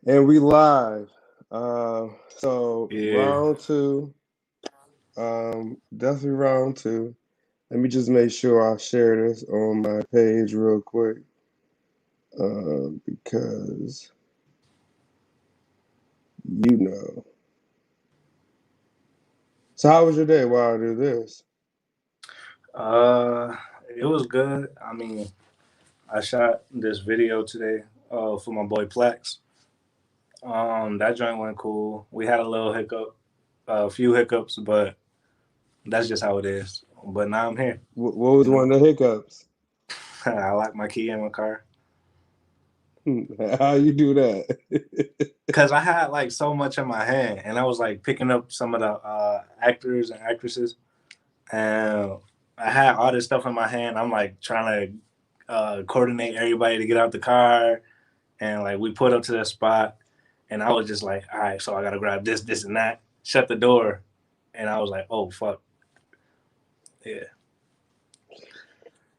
And we live. So Yeah. round two, definitely round two. Let me just make sure I share this on my page real quick, because you know. So how was your day while I do this? Uh, it was good. I mean, I shot this video today for my boy Plex. That joint went cool. We had a little hiccup, a few hiccups, but that's just how it is. But now I'm here. What was You know, one of the hiccups? I locked my key in my car How you do that? because I had like so much in my hand, and I was like picking up some of the actors and actresses, and I had all this stuff in my hand. I'm like trying to coordinate everybody to get out the car, and like we put up to the spot, and I was just like, all right, so I gotta grab this, this, and that. Shut the door, and I was like, oh fuck, yeah,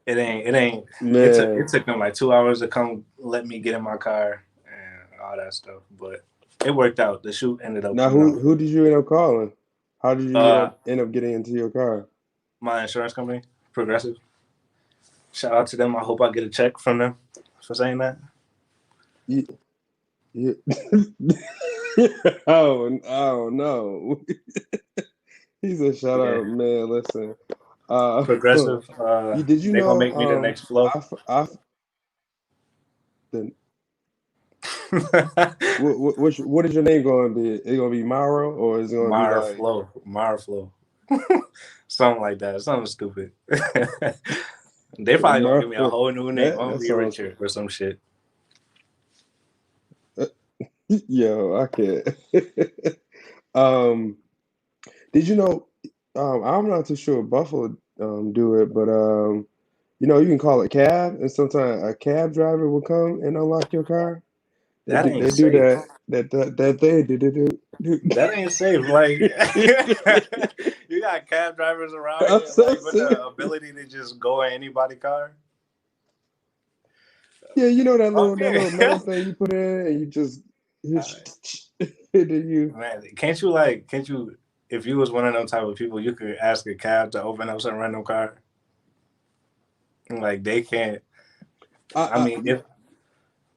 it ain't. It Man, took them like 2 hours to come let me get in my car and all that stuff, but it worked out. The shoot ended up now coming who out. who did you end up calling? How did you Uh, end up getting into your car? my insurance company, Progressive. Shout out to them. I hope I get a check from them for saying that. You, you, oh no. He said, "Shut Yeah, up, man. Listen, Progressive. did you They gonna know? make me the next flow. The, what is your name going to be? Is it going to be Mauro or is it going to be Mara like Flow, Mara Flow, something like that, something stupid. They probably gonna give me a Mauro? whole new name. I'm That gonna that be sounds. Richard or some shit. Yo, I can't. um, did you know? I'm not too sure if Buffalo do it, but you can call it cab, and sometimes a cab driver will come and unlock your car. They That do, ain't they do safe. that they do. That ain't safe. Like you got cab drivers around I'm here, so like with serious. the ability to just go in anybody's car. Yeah, you know that Okay, little metal thing you put in, and you just Alright. and then you. Man, can't you like? Can't you? If you was one of them type of people, you could ask a cab to open up some random car. Like they can't. I, I I mean, if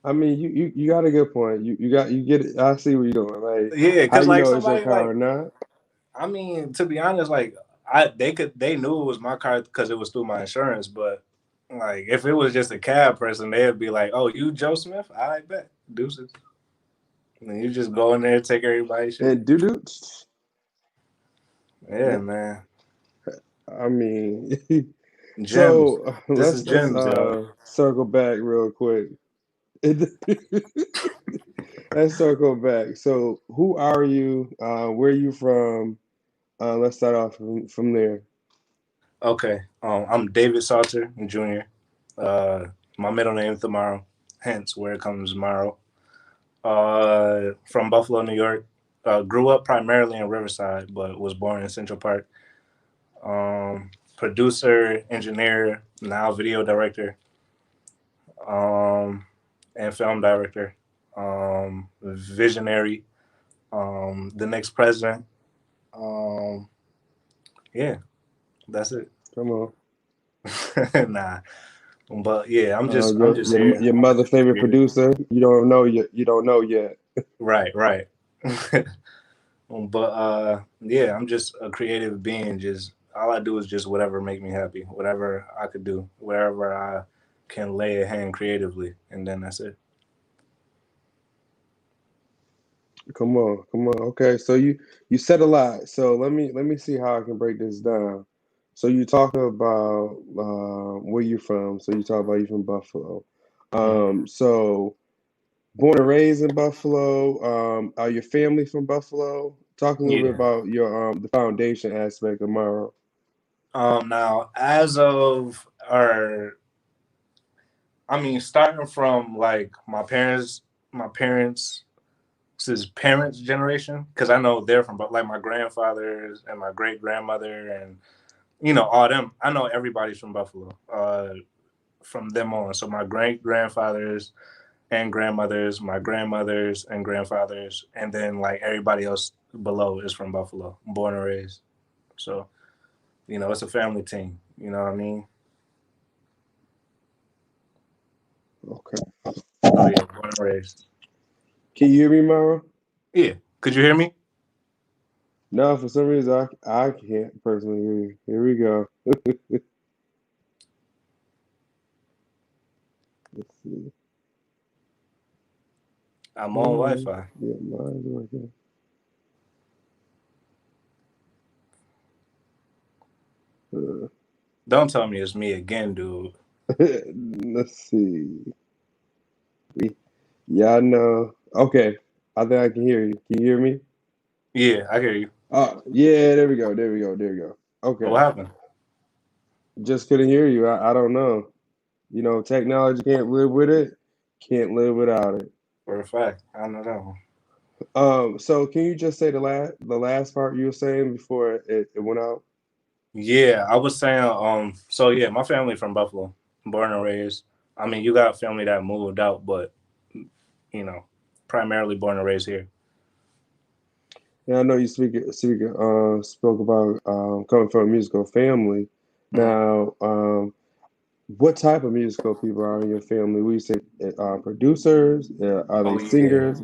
I mean, you got a good point. You get it. I see where you're going. Like, yeah, how because you like know it's your somebody car like or not? I mean, to be honest, like they knew it was my car because it was through my insurance. But like, if it was just a cab person, they'd be like, "Oh, you Joe Smith? I bet deuces." And then you just go in there, take everybody's shit. And doo. Yeah, man. I mean, Gems. so This is let's gems, yo. circle back real quick. Let's circle back. So, who are you? Where are you from? Let's start off from there. Okay. I'm David Salter Jr. Uh, my middle name is Tomorrow, hence where it comes tomorrow. From Buffalo, New York. Grew up primarily in Riverside, but was born in Central Park. Producer, engineer, now video director, um, and film director. Visionary, the next president. Um, yeah, that's it. Come on. Nah, but yeah, I'm Your just here. your I'm mother just favorite creative. producer. You don't know yet. You don't know yet. Right, right. But yeah, I'm just a creative being. Just all I do is just whatever make me happy, whatever I could do, wherever I can lay a hand creatively, and then that's it. Come on, come on. Okay, so you said a lot. So let me see how I can break this down. So you talk about where you're from. So you talk about you from Buffalo. Hmm. So born and raised in Buffalo. Are your family from Buffalo? Talk a little bit Yeah. about your the foundation aspect of Mara. Now, as of or I mean, starting from like my parents' parents' generation, because I know they're from, but like my grandfathers and my great grandmother and all them. I know everybody's from Buffalo. From them on. So my great grandfathers, and grandmothers, my grandmothers and grandfathers, and then like everybody else below is from Buffalo, born and raised. So, it's a family team. You know what I mean? Okay. So yeah, born and raised. Can you hear me, Myra? Yeah. Could you hear me? No, for some reason I can't personally hear you. Here we go. Let's see. I'm on Mine, Wi-Fi. yeah, mine's working. Uh, Don't tell me it's me again, dude. let's see. Yeah, I know. Okay, I think I can hear you. Can you hear me? Yeah, I hear you. Oh, yeah, there we go. There we go. There we go. What Okay, happened? just couldn't hear you. I don't know. Technology can't live with it, can't live without it. For a fact, I know that one. So can you just say the last part you were saying before it went out? Yeah, I was saying. So yeah, my family from Buffalo, born and raised. I mean, you got family that moved out, but you know, primarily born and raised here. Yeah, I know you spoke about coming from a musical family. Mhm. Now, what type of musical people are in your family? We say producers. Are Oh they yeah, singers?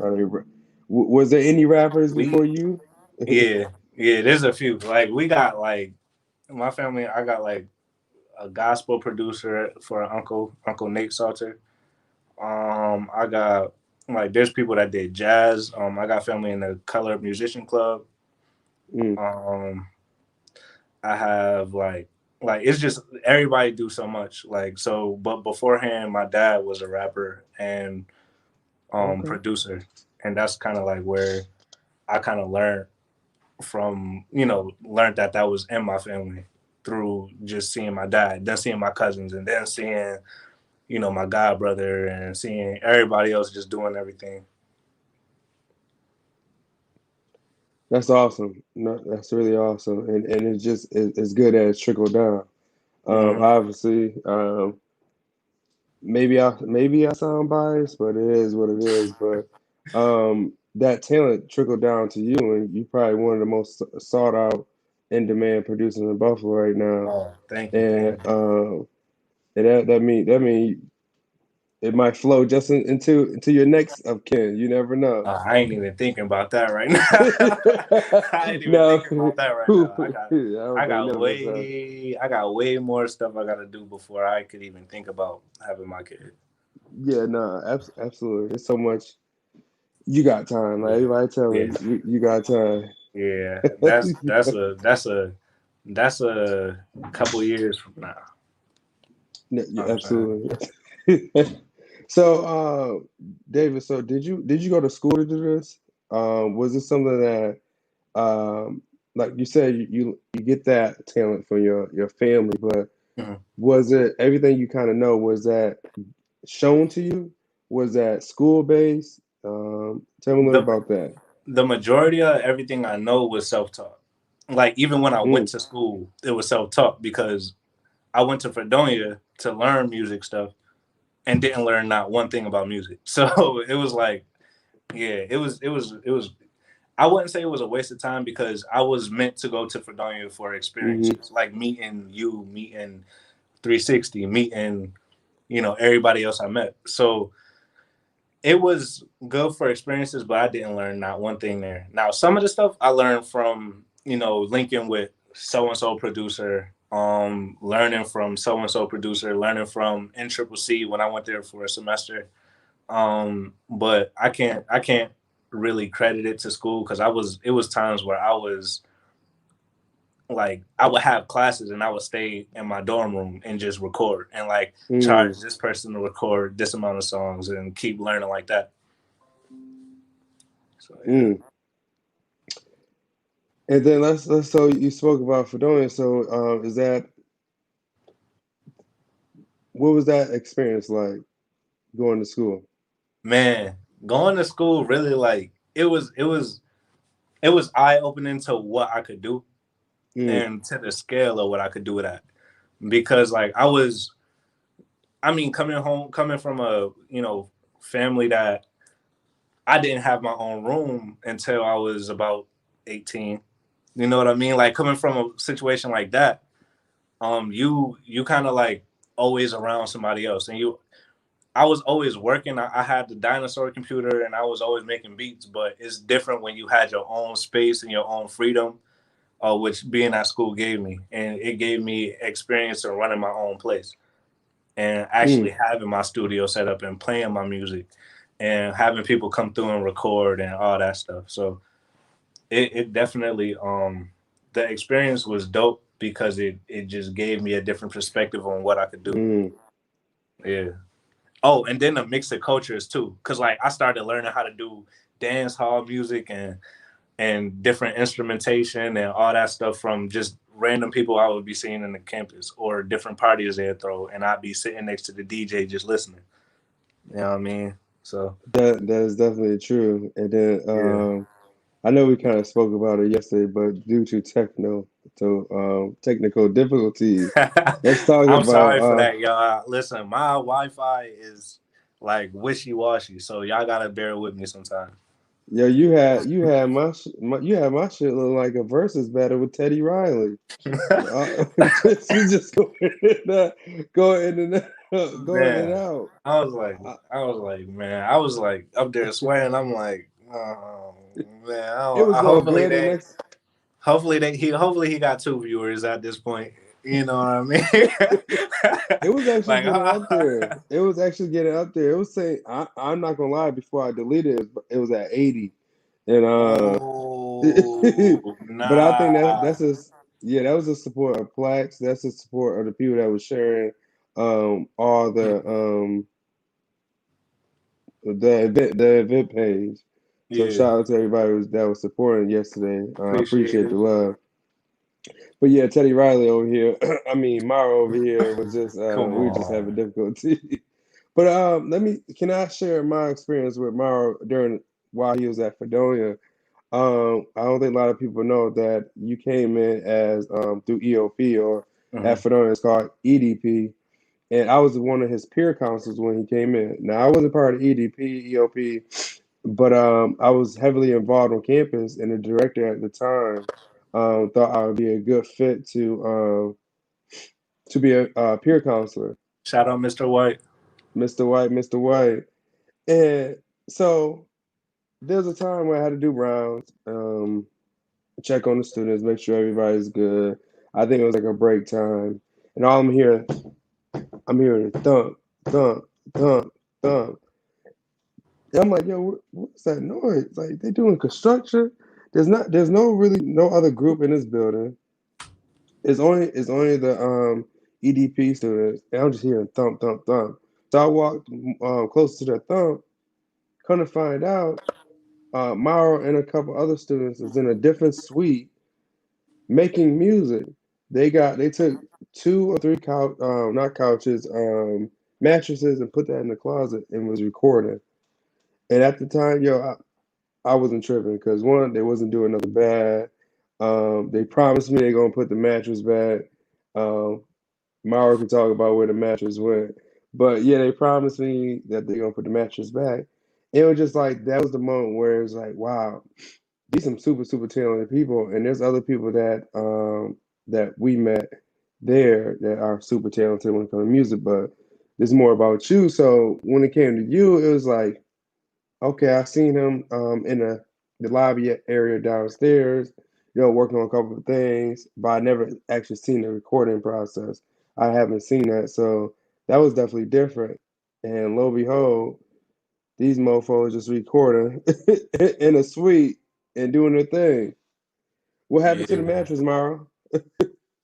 Was there any rappers we before you? yeah. There's a few. Like we got like my family. I got like a gospel producer for Uncle Nate Salter. I got like there's people that did jazz. I got family in the Color Musician Club. Mm, Um, I have like it's just everybody do so much. Like so, but beforehand, my dad was a rapper and okay. producer, and that's kind of like where I kind of learned from learned that that was in my family through just seeing my dad, then seeing my cousins, and then seeing my god brother and seeing everybody else just doing everything. That's awesome. No, that's really awesome, and it's good that it's trickled down. Hmm. Obviously, maybe I sound biased, but it is what it is. But that talent trickled down to you, and you probably one of the most sought out, in demand producers in Buffalo right now. Oh, thank you, And thank you. that mean it might flow just into your next of kin. You never know. I ain't even thinking about that right now. I ain't even No, thinking about that right now. I don't think none of us have. I got way more stuff I got to do before I could even think about having my kid. Yeah, no, absolutely. It's so much. You got time. Like Yeah, everybody tell yeah, me, you got time. yeah. That's a couple years from now. Yeah, You yeah, know what I'm saying? absolutely. So, David, so did you go to school to do this? Was this something that, like you said, you get that talent from your family, but Mhm. was it everything you kind of know? Was that shown to you? Was that school based? Tell me a little The about that. the majority of everything I know was self taught. Like even when I went Mm, to school, it was self taught because I went to Fredonia to learn music stuff and didn't learn not one thing about music. So it was like, yeah, it was. I wouldn't say it was a waste of time because I was meant to go to Fredonia for hmm experiences, like meeting you, meeting 360, meeting everybody else I met. So it was good for experiences, but I didn't learn not one thing there. Now some of the stuff I learned from linking with so and so producer, learning from so and so producer, learning from NCCC when I went there for a semester. But I can't really credit it to school because it was times where I was like I would have classes and I would stay in my dorm room and just record and like mm, charge this person to record this amount of songs and keep learning like that. So yeah. mm. And then let's so you spoke about Fredonia. So is that what was that experience like going to school? Man, going to school really like it was eye opening to what I could do Mm, and to the scale of what I could do with that. Because like I mean coming from a family that I didn't have my own room until I was about 18. You know what I mean? Like coming from a situation like that, you kind of like always around somebody else, and I was always working. I had the dinosaur computer, and I was always making beats. But it's different when you had your own space and your own freedom, which being at school gave me, and it gave me experience in running my own place and actually Mm, having my studio set up and playing my music and having people come through and record and all that stuff. So it definitely the experience was dope because it just gave me a different perspective on what I could do. mm, Yeah. Oh, and then the mix of cultures too, because like I started learning how to do dance hall music and different instrumentation and all that stuff from just random people I would be seeing in the campus or different parties they'd throw, and I'd be sitting next to the DJ just listening. You know what I mean? So that is definitely true. And then yeah. I know we kind of spoke about it yesterday, but due to technical difficulties, let's talk I'm about sorry for that, y'all. Listen, my Wi-Fi is like wishy-washy, so y'all gotta bear with me sometime. yo, you had my shit look like a versus battle with Teddy Riley. You just going in and out, going in and Man, out. I, I was like, man, I was like up there swearing. I'm like, oh, man, it was all good. And next, hopefully he got two viewers at this point. You know what I mean? it was actually Like, getting up there. It was actually getting up there. It was saying, I'm not gonna lie. Before I deleted it, it was at 80, and oh, but I think nah, that's just yeah, that was the support of Plaques. That's the support of the people that was sharing all the event page. So yeah, shout out to everybody that was supporting yesterday. I appreciate appreciate it. the love. But yeah, Teddy Riley over here, I mean Mara over here was just Come we were just on, having difficulty. But can I share my experience with Mara during while he was at Fredonia? I don't think a lot of people know that you came in as through EOP or hmm at Fredonia it's called EDP, and I was one of his peer counselors when he came in. Now I wasn't part of EDP, EOP, but I was heavily involved on campus, and the director at the time thought I would be a good fit to be a peer counselor, shout out, Mr. White. Mr. White, Mr. White, and so there was a time where I had to do rounds. Check on the students, make sure everybody's good. I think it was like a break time, and all I'm hearing thump, thump, thump, thump. And I'm like, yo, what's that noise? Like they doing construction. There's no really no other group in this building. It's only the EDP students, and I'm just hearing thump, thump, thump. So I walked close to the thump. Come to find out, Mauro and a couple other students is in a different suite making music. They took two or three not couches, mattresses and put that in the closet and was recording. And at the time, yo, I wasn't tripping because one, they wasn't doing nothing bad. They promised me they're gonna put the mattress back. Um, Mauro can talk about where the mattress went, but yeah, they promised me that they're gonna put the mattress back. It was just like that was the moment where it's like, wow, these some super talented people, and there's other people that we met there that are super talented when it comes to music, but it's more about you. So when it came to you, it was like, okay, I seen him in the lobby area downstairs, working on a couple of things, but I never actually seen the recording process. I haven't seen that, so that was definitely different. And lo and behold, these mofos just recording in a suite and doing their thing. What happened to the Yeah. mattress, Mara?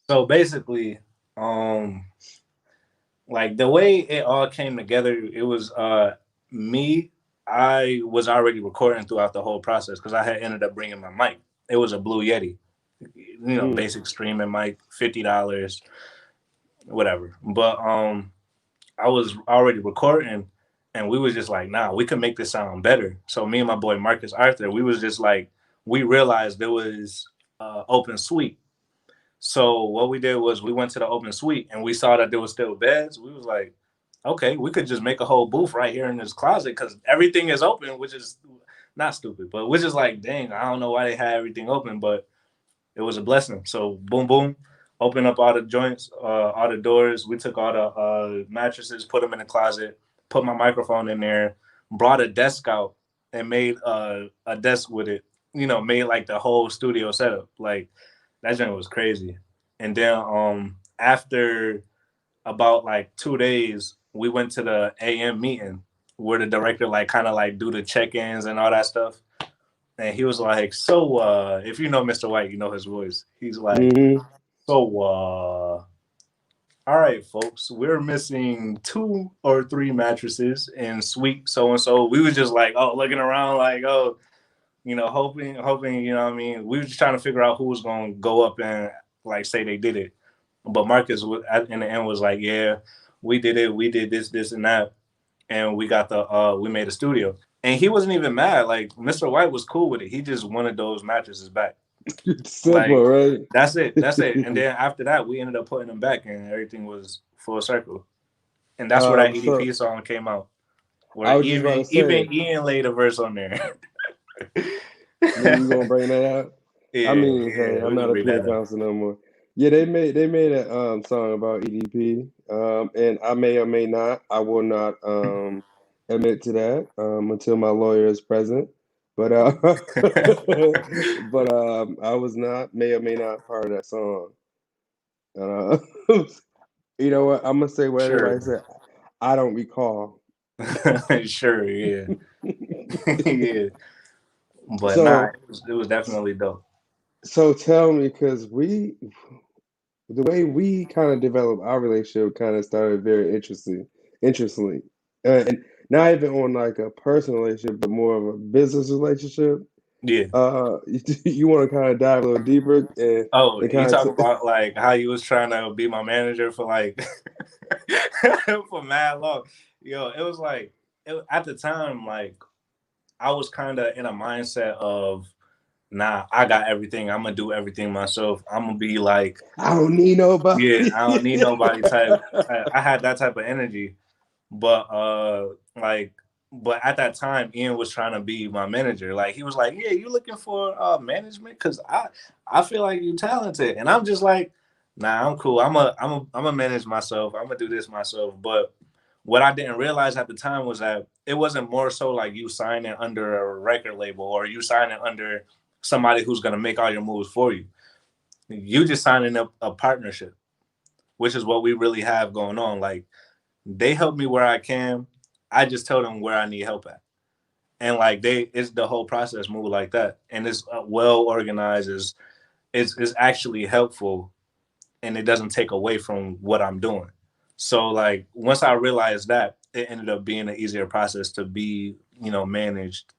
So basically, um, like the way it all came together, it was me. I was already recording throughout the whole process because I had ended up bringing my mic. It was a Blue Yeti, Mm, basic streaming mic, $50, whatever. But I was already recording, and we was just like, nah, we could make this sound better. So me and my boy Marcus Arthur, we was just like, we realized there was open suite. So what we did was we went to the open suite and we saw that there was still beds. We was like, okay, we could just make a whole booth right here in this closet because everything is open, which is not stupid, but which is like, dang, I don't know why they had everything open, but it was a blessing. So boom, boom, open up all the joints, all the doors. We took all the mattresses, put them in the closet, put my microphone in there, brought a desk out, and made a desk with it. You know, made like the whole studio setup. Like that joint was crazy. And then after about like 2 days, we went to the AM meeting where the director like kind of like do the check-ins and all that stuff. And he was like, "So, if you know Mr. White, you know his voice." He's like, Mm-hmm. "So, all right, folks, we're missing 2 or 3 mattresses in suite so and so." We was just like, oh, looking around, like, oh, hoping, you know what I mean? We were just trying to figure out who was going to go up and like say they did it. But Marcus in the end was like, yeah, we did it. We did this, and that. And we got we made a studio. And he wasn't even mad. Like, Mr. White was cool with it. He just wanted those mattresses back. Simple, Like, right? that's it. That's it. And then after that, we ended up putting them back and everything was full circle. And that's where that So EDP song came out. Where I was just about to even say, Ian laid a verse on there. you gonna bring that out? I Yeah, mean, hey, yeah, I'm we not can a bring Peter that up. Council no more. Yeah, they made a song about EDP. And I may or may not, I will not admit to that until my lawyer is present. But but I was not, may or may not, part of that song. Uh, you know what? I'm gonna say what Sure. everybody said. I don't recall. Sure, yeah. Yeah. But nah, So it was definitely dope. so tell me, because the way we kind of developed our relationship kind of started very interestingly, and not even on like a personal relationship, but more of a business relationship. Yeah. You want to kind of dive a little deeper Oh, and you kind talk of about like how you was trying to be my manager for like for mad long. Yo, it was like at the time, like I was kind of in a mindset of, nah, I got everything. I'm gonna do everything myself. I'm gonna be like, I don't need yeah, nobody. I don't need nobody type. I had that type of energy, but like, but at that time, Ian was trying to be my manager. Like he was like, yeah, you looking for management? Cause I feel like you're talented, and I'm just like, nah, I'm cool. I'm a manage myself. I'm gonna do this myself. But what I didn't realize at the time was that it wasn't more so like you signing under a record label or you signing under somebody who's gonna make all your moves for you. You just signing up a partnership, which is what we really have going on. Like they help me where I can. I just tell them where I need help at, and like it's the whole process move like that, and it's well organized. Is actually helpful, and it doesn't take away from what I'm doing. So like once I realized that, it ended up being an easier process to be managed,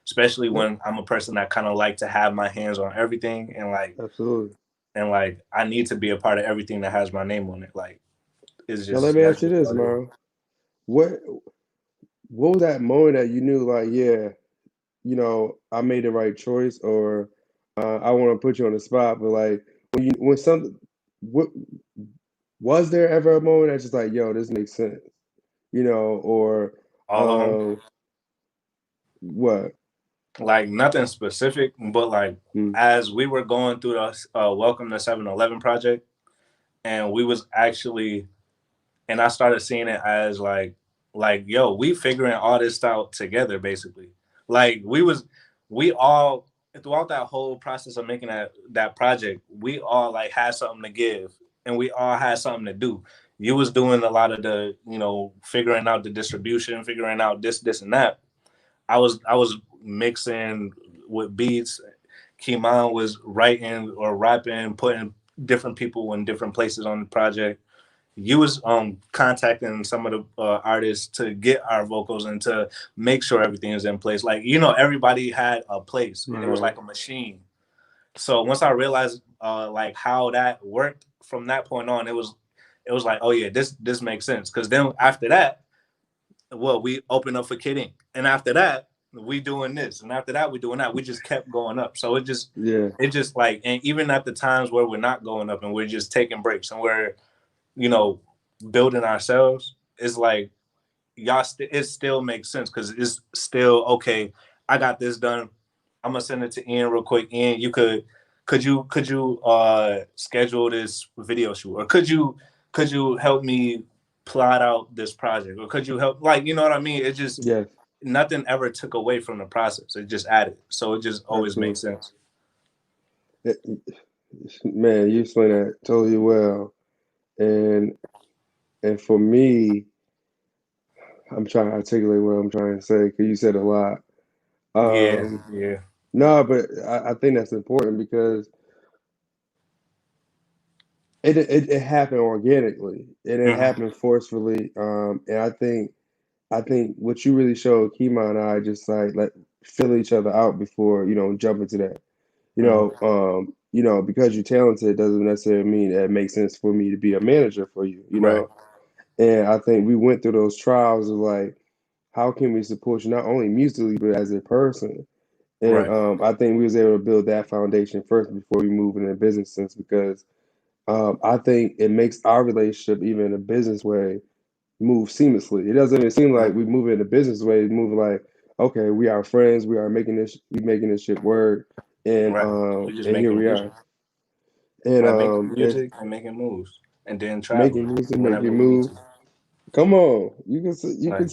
especially Yeah, when I'm a person that kind of like to have my hands on everything, absolutely. and like I need to be a part of everything that has my name on it. Like it's Now let just me that's ask you just this, what it is. Maro. What what was that moment that you knew, like, yeah, I made the right choice, or I want to put you on the spot, but like when something, what was there ever a moment that's just like, yo, this makes sense, or All of them. um, what? Like nothing specific, but like Mm, as we were going through the Welcome to 7-Eleven project, and we was actually, and I started seeing it as like yo, we figuring all this out together, basically. Like we all throughout that whole process of making that project, we all like had something to give, and we all had something to do. You was doing a lot of the figuring out the distribution, figuring out this and that. I was mixing with beats. Kimon was writing or rapping, putting different people in different places on the project. You was contacting some of the artists to get our vocals and to make sure everything is in place. Like everybody had a place, and it was right. like a machine. So once I realized like how that worked from that point on, it was like, oh yeah, this makes sense. Because then after that, well, we open up for kidding, and after that, we doing this, and after that, we doing that. We just kept going up. So Yeah. it just like, and even at the times where we're not going up and we're just taking breaks and we're you know building ourselves, it's like it still makes sense because it's still okay. I got this done. I'm gonna send it to Ian real quick. Ian, could you schedule this video shoot, or could you help me plot out this project, or could you help, like, you know what I mean? It just, Yes, nothing ever took away from the process. It just added. So it just always makes absolutely. sense. It, man, you explain that totally well. And for me, I'm trying to articulate what I'm trying to say because you said a lot. Yeah, Um, yeah. no, but I think that's important because it happened organically and it Hmm. happened forcefully. And I think what you really showed Kima and I just like fill each other out before jump into that. Hmm. Because you're talented doesn't necessarily mean that it makes sense for me to be a manager for you. Right, And I think we went through those trials of like, how can we support you not only musically but as a person? And right, I think we was able to build that foundation first before we move into a business sense because I think it makes our relationship, even in a business way, move seamlessly. It doesn't even seem right, like we move in a business way. We move like, okay, we are friends. We making this shit work, and right. We just here making we music, are. And right? Making it's music and making moves, and then making traveling music, whenever making we need moves. to. Come on, you can Like,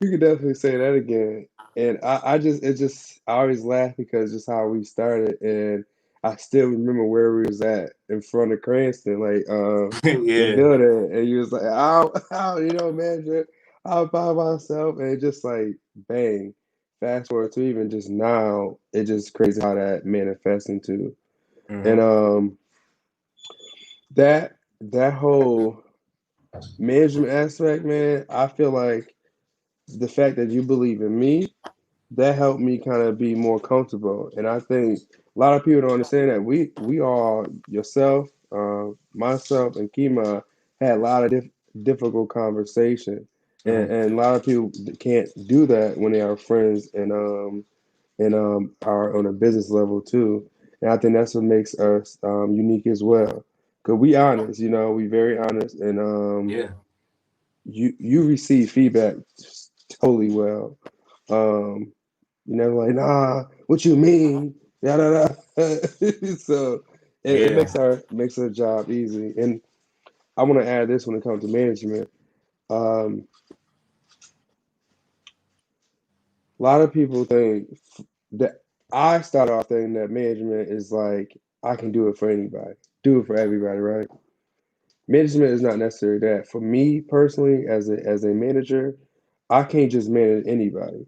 you can definitely say that again. And I always laugh because just how we started, and I still remember where we was at in front of Cranston, like the yeah. building, and you was like, "Ow, man, I'll by myself," and it just like bang. Fast forward to even just now, it's just crazy how that manifests into, and Hmm. that whole management aspect, man. I feel like the fact that you believe in me, that helped me kind of be more comfortable. And I think a lot of people don't understand that we all, yourself, myself, and Kima had a lot of difficult conversation, Hmm. and a lot of people can't do that when they are friends and are on a business level too. And I think that's what makes us unique as well. Cause we honest, we very honest, and Yeah, you receive feedback totally well. Um, like, nah, what you mean? Da da da. So it yeah. makes our job easy. And I want to add this when it comes to management. Um, a lot of people think that I start off thinking that management is like I can do it for anybody, do it for everybody, right? Management is not necessarily that. For me personally, as a manager, I can't just manage anybody.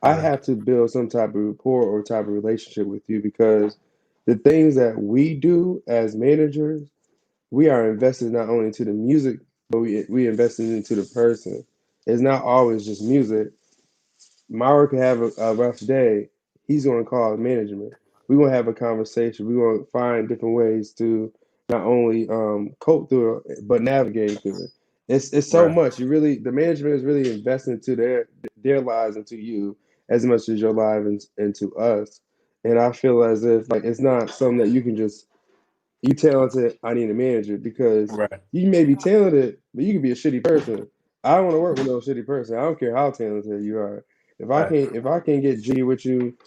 I Right, have to build some type of rapport or type of relationship with you because the things that we do as managers, we are invested not only into the music, but we invested into the person. It's not always just music. Mauro can have a rough day. He's going to call management. We're going to have a conversation. We're going to find different ways to not only cope through it, but navigate through it. It's so right, much. The management is really investing into their lives into you as much as your life into us. And I feel as if like it's not something that you can just you talented, I need a manager because right, you may be talented, but you can be a shitty person. I don't want to work with no shitty person. I don't care how talented you are. right, If I can get G with you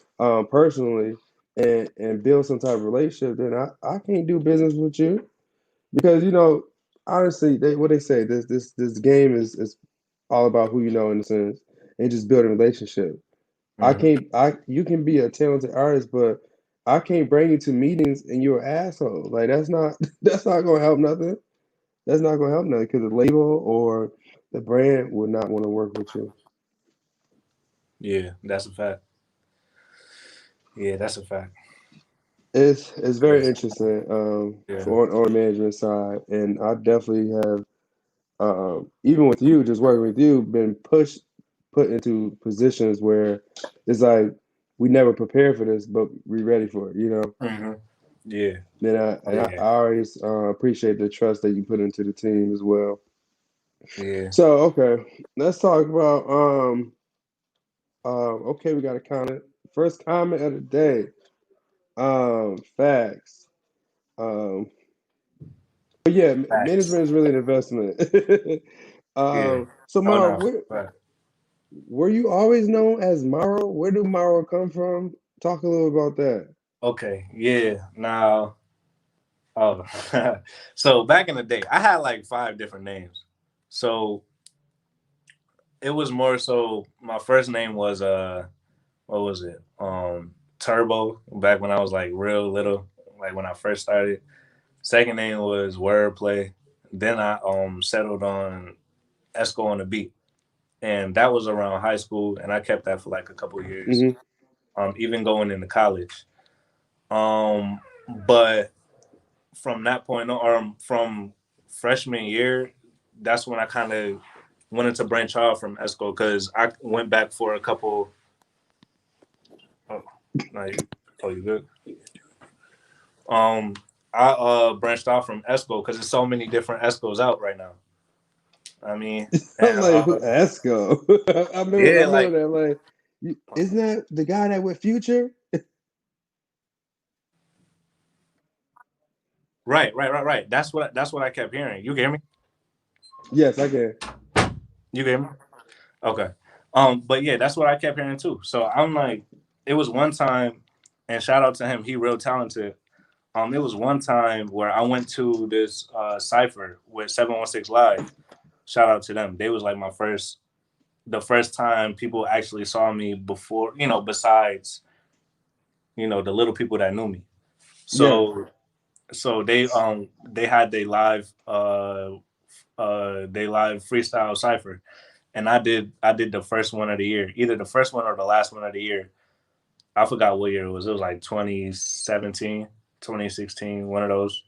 personally and build some type of relationship, then I can't do business with you because honestly what they say this game is all about who you know in a sense and just building relationship. hmm, You can be a talented artist, but I can't bring you to meetings and you're an asshole. Like that's not that's not gonna help nothing. That's not gonna help nothing because the label or the brand would not want to work with you. yeah. That's a fact. Yeah, that's a fact. It's very Cause interesting yeah, for on the management side, and I definitely have even with you, just working with you, been put into positions where it's like we never prepared for this, but we ready for it. hmm, yeah, Then I yeah, always appreciate the trust that you put into the team as well. yeah. So okay, let's talk about okay, we got a comment. First comment of the day. Facts. Um, but yeah, Facts. management is really an investment. Yeah. So Oh Mara, no. where Right. were you always known as Maro? Where do Maro come from? Talk a little about that. Okay. Yeah. Now. Oh. So back in the day, I had like 5 different names. So it was more so. My first name was what was it? Turbo. Back when I was like real little, like when I first started. Second name was Wordplay. Then I settled on Esco on the beat, and that was around high school, and I kept that for like a couple of years. Hmm. Even going into college. Um, but from that point on, or from freshman year, that's when I kind of wanted to branch off from Esco because I went back for a couple. Oh, no, you good? Um, I branched off from Esco because there's so many different Escos out right now. I mean, I'm and like, who Esco? I yeah, remember like that. Like, isn't that the guy that with Future? right. That's what I kept hearing. You hear me? Yes, I can. You hear me? Okay. But yeah, that's what I kept hearing too. So I'm like, it was one time, and shout out to him, he real talented. It was one time where I went to this cipher with 716 Live. Shout out to them. They was like the first time people actually saw me before, besides, the little people that knew me. Yes. So they had they live freestyle cipher, and I did the first one of the year, either the first one or the last one of the year. I forgot what year it was. It was like 2017, 2016, one of those.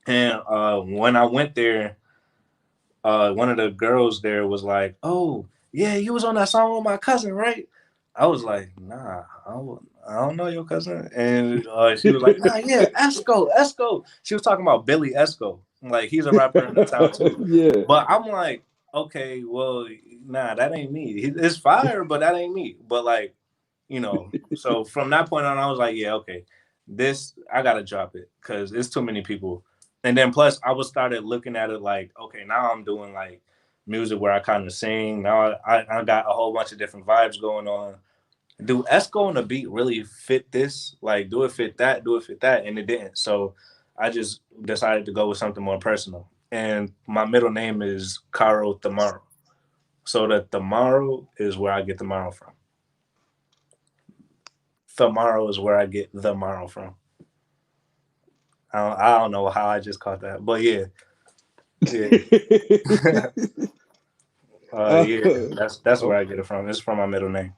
And when I went there, one of the girls there was like, "Oh, yeah, you was on that song with my cousin, right?" I was like, "Nah, I don't know your cousin." And she was like, "Nah, yeah, Esco." She was talking about Billy Esco, like he's a rapper in the town too. Yeah. But I'm like, okay, well, nah, that ain't me. It's fire, but that ain't me. But like, so from that point on, I was like, yeah, okay, this I gotta drop it because it's too many people. And then plus, I was started looking at it like, okay, now I'm doing like music where I kind of sing. Now I got a whole bunch of different vibes going on. Do Esco and the beat really fit this? Like, do it fit that? Do it fit that? And it didn't. So I just decided to go with something more personal. And my middle name is Caro Tomorrow. So that tomorrow is where I get tomorrow from. Tomorrow is where I get the morrow from. I don't know how I just caught that, but yeah, yeah, uh, yeah. That's where oh, I get it from. It's from my middle name.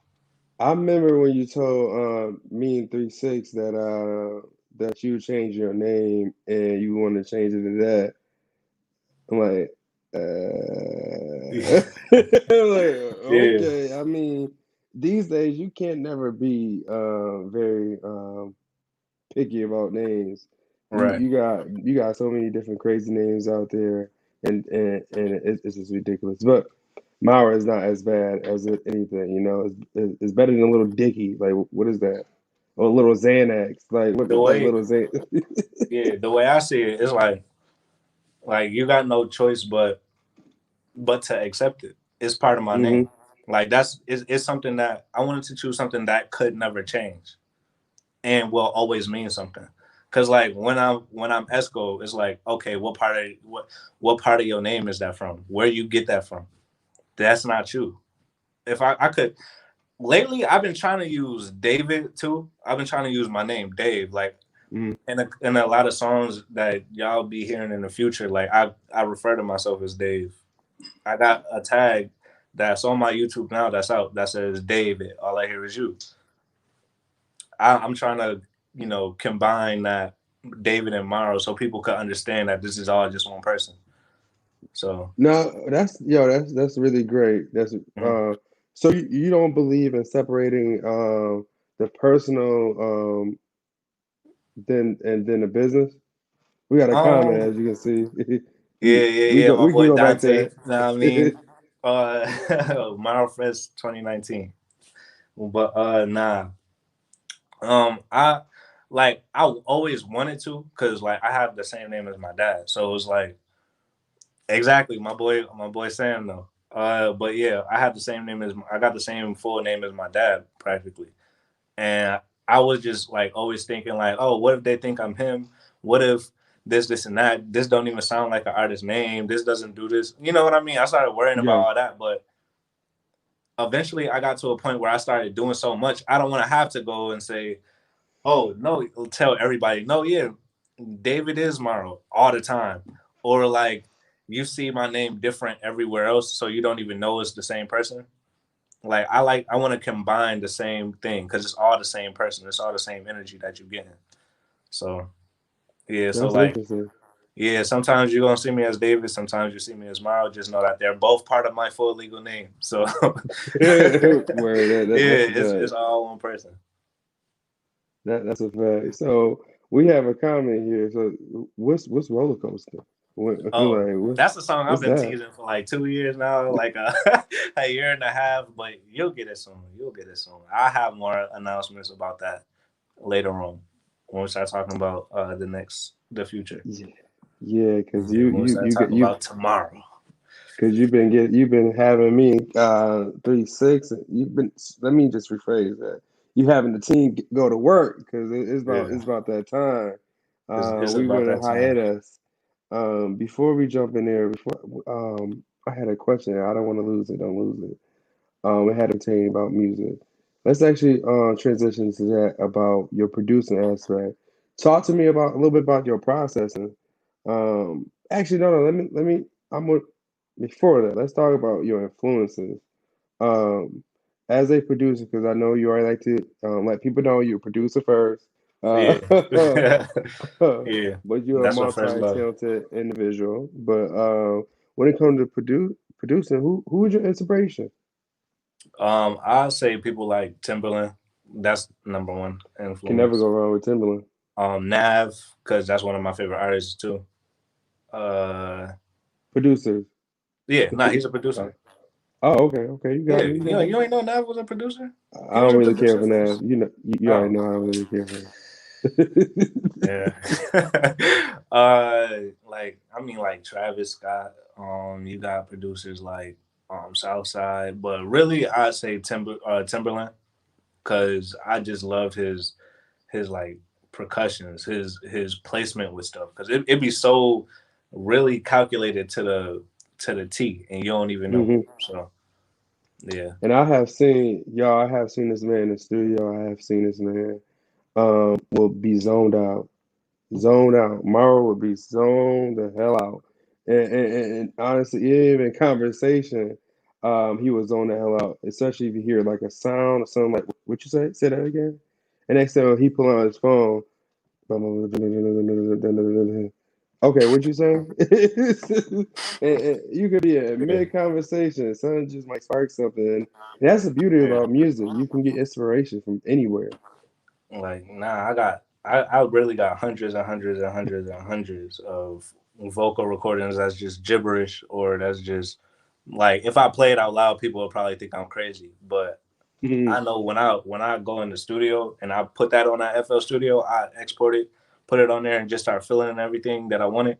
I remember when you told me and 3 6 that you changed your name and you want to change it to that. I'm like, I'm like, Yeah, okay. I mean, these days you can't never be very picky about names. right. You got so many different crazy names out there, and it's just ridiculous. But Mara is not as bad as anything. It's better than a little Dicky. Like what is that? Or a little Xanax. Like what? The Like way, little Xan. yeah, the way I see it is like you got no choice but to accept it. It's part of my Hmm. name. Like it's something that I wanted to choose something that could never change and will always mean something. Cause like when I'm Esco, it's like okay, what part of your name is that from? Where you get that from? That's not you. If I could lately, I've been trying to use David too. I've been trying to use my name Dave, like in a lot of songs that y'all be hearing in the future. Like I refer to myself as Dave. I got a tag that's on my YouTube now that's out that says David. All I hear is you. I'm trying to combine that David and Morrow so people could understand that this is all just one person. So No, that's really great. That's mm. so you don't believe in separating the personal then the business. We got a comment um as you can see. yeah, my We can boy go back Dante. to You know what I mean? Morrow Fest 2019. But nah. I always wanted to because like I have the same name as my dad. So it was like Exactly, my boy Sam though. But yeah, I got the same full name as my dad practically, and I was just like always thinking like, oh, what if they think I'm him? What if this and that? This don't even sound like an artist name. This doesn't do this. You know what I mean? I started worrying about Yeah, all that, but eventually I got to a point where I started doing so much. I don't want to have to go and say, oh no, tell everybody, no, yeah, David is Morrow all the time, or like you see my name different everywhere else, so you don't even know it's the same person. I want to combine the same thing because it's all the same person. It's all the same energy that you're getting. So yeah, so that's like interesting. yeah, sometimes you're gonna see me as David, sometimes you see me as Morrow. Just know that they're both part of my full legal name. So Word, that's yeah, a it's fact. all one person. That's a fact. So we have a comment here. So what's roller coaster? What, Oh, like that's a song I've what's been that? teasing for like 2 years now, like a year and a half. But you'll get it soon. You'll get it soon. I have more announcements about that later on when we start talking about the future. Yeah, yeah, because Yeah, when we start you get talking you about tomorrow. because you've been having me 3 6. You've been, let me just rephrase that. You having the team go to work because Yeah, it's about that time. it's We about went in that time. hiatus. Before we jump in there, before I had a question. I don't want to lose it. Don't lose it. We had a team about music. Let's actually transition to that about your producing aspect. Talk to me about a little bit about your processing. Actually, no, no. Let me. I'm gonna, before that. Let's talk about your influences. Um, as a producer, because I know you already like to let people know you're a producer first. Yeah, yeah. But you're a That's what first love. multi-talented individual. But when it comes to producing, who is your inspiration? I'll say people like Timberland. That's number one Can never influence. go wrong with Timberland. Nav, because that's one of my favorite artists too. Uh, Producers. yeah, The nah, pro- he's a oh, producer. oh, okay, okay. You got Yeah, me. You got me. you ain't know Nav was a producer. I He was don't a really care producer for that. first. You know, you already Oh, know I don't really care for yeah. Like I mean, like Travis Scott. You got producers like Southside, but really I say Timberland because I just love his like percussions, his placement with stuff because it be so really calculated to the T, and you don't even know. hmm So yeah, And I have seen y'all. I have seen this man in the studio. I have seen this man will be zoned out, zoned out. Morrow would be zoned the hell out. And honestly, even conversation, he was zoned the hell out. Especially if you hear like a sound or something like what you say. Say that again. And next time he pull out his phone. Okay, what you say? And you could be in yeah. mid conversation, something just might spark something. And that's the beauty Yeah. about music. You can get inspiration from anywhere. Like nah, I really got hundreds and hundreds and hundreds and hundreds of vocal recordings that's just gibberish or that's just like if I play it out loud, people will probably think I'm crazy. But I Mhm. know when I go in the studio and I put that on that FL Studio, I export it, put it on there, and just start filling in everything that I wanted.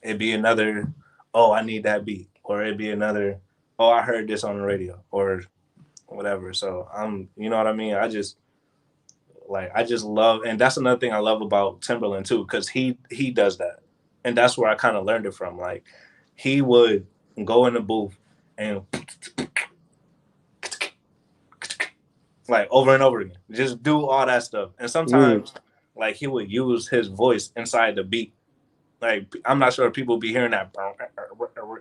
It'd be another, oh, I need that beat, or it'd be another, oh, I heard this on the radio, or whatever. So you know what I mean. I just love, and that's another thing I love about Timberland too, because he does that, and that's where I kind of learned it from. Like he would go in the booth and like over and over again, just do all that stuff, and Mm. sometimes like he would use his voice inside the beat. Like I'm not sure if people be hearing that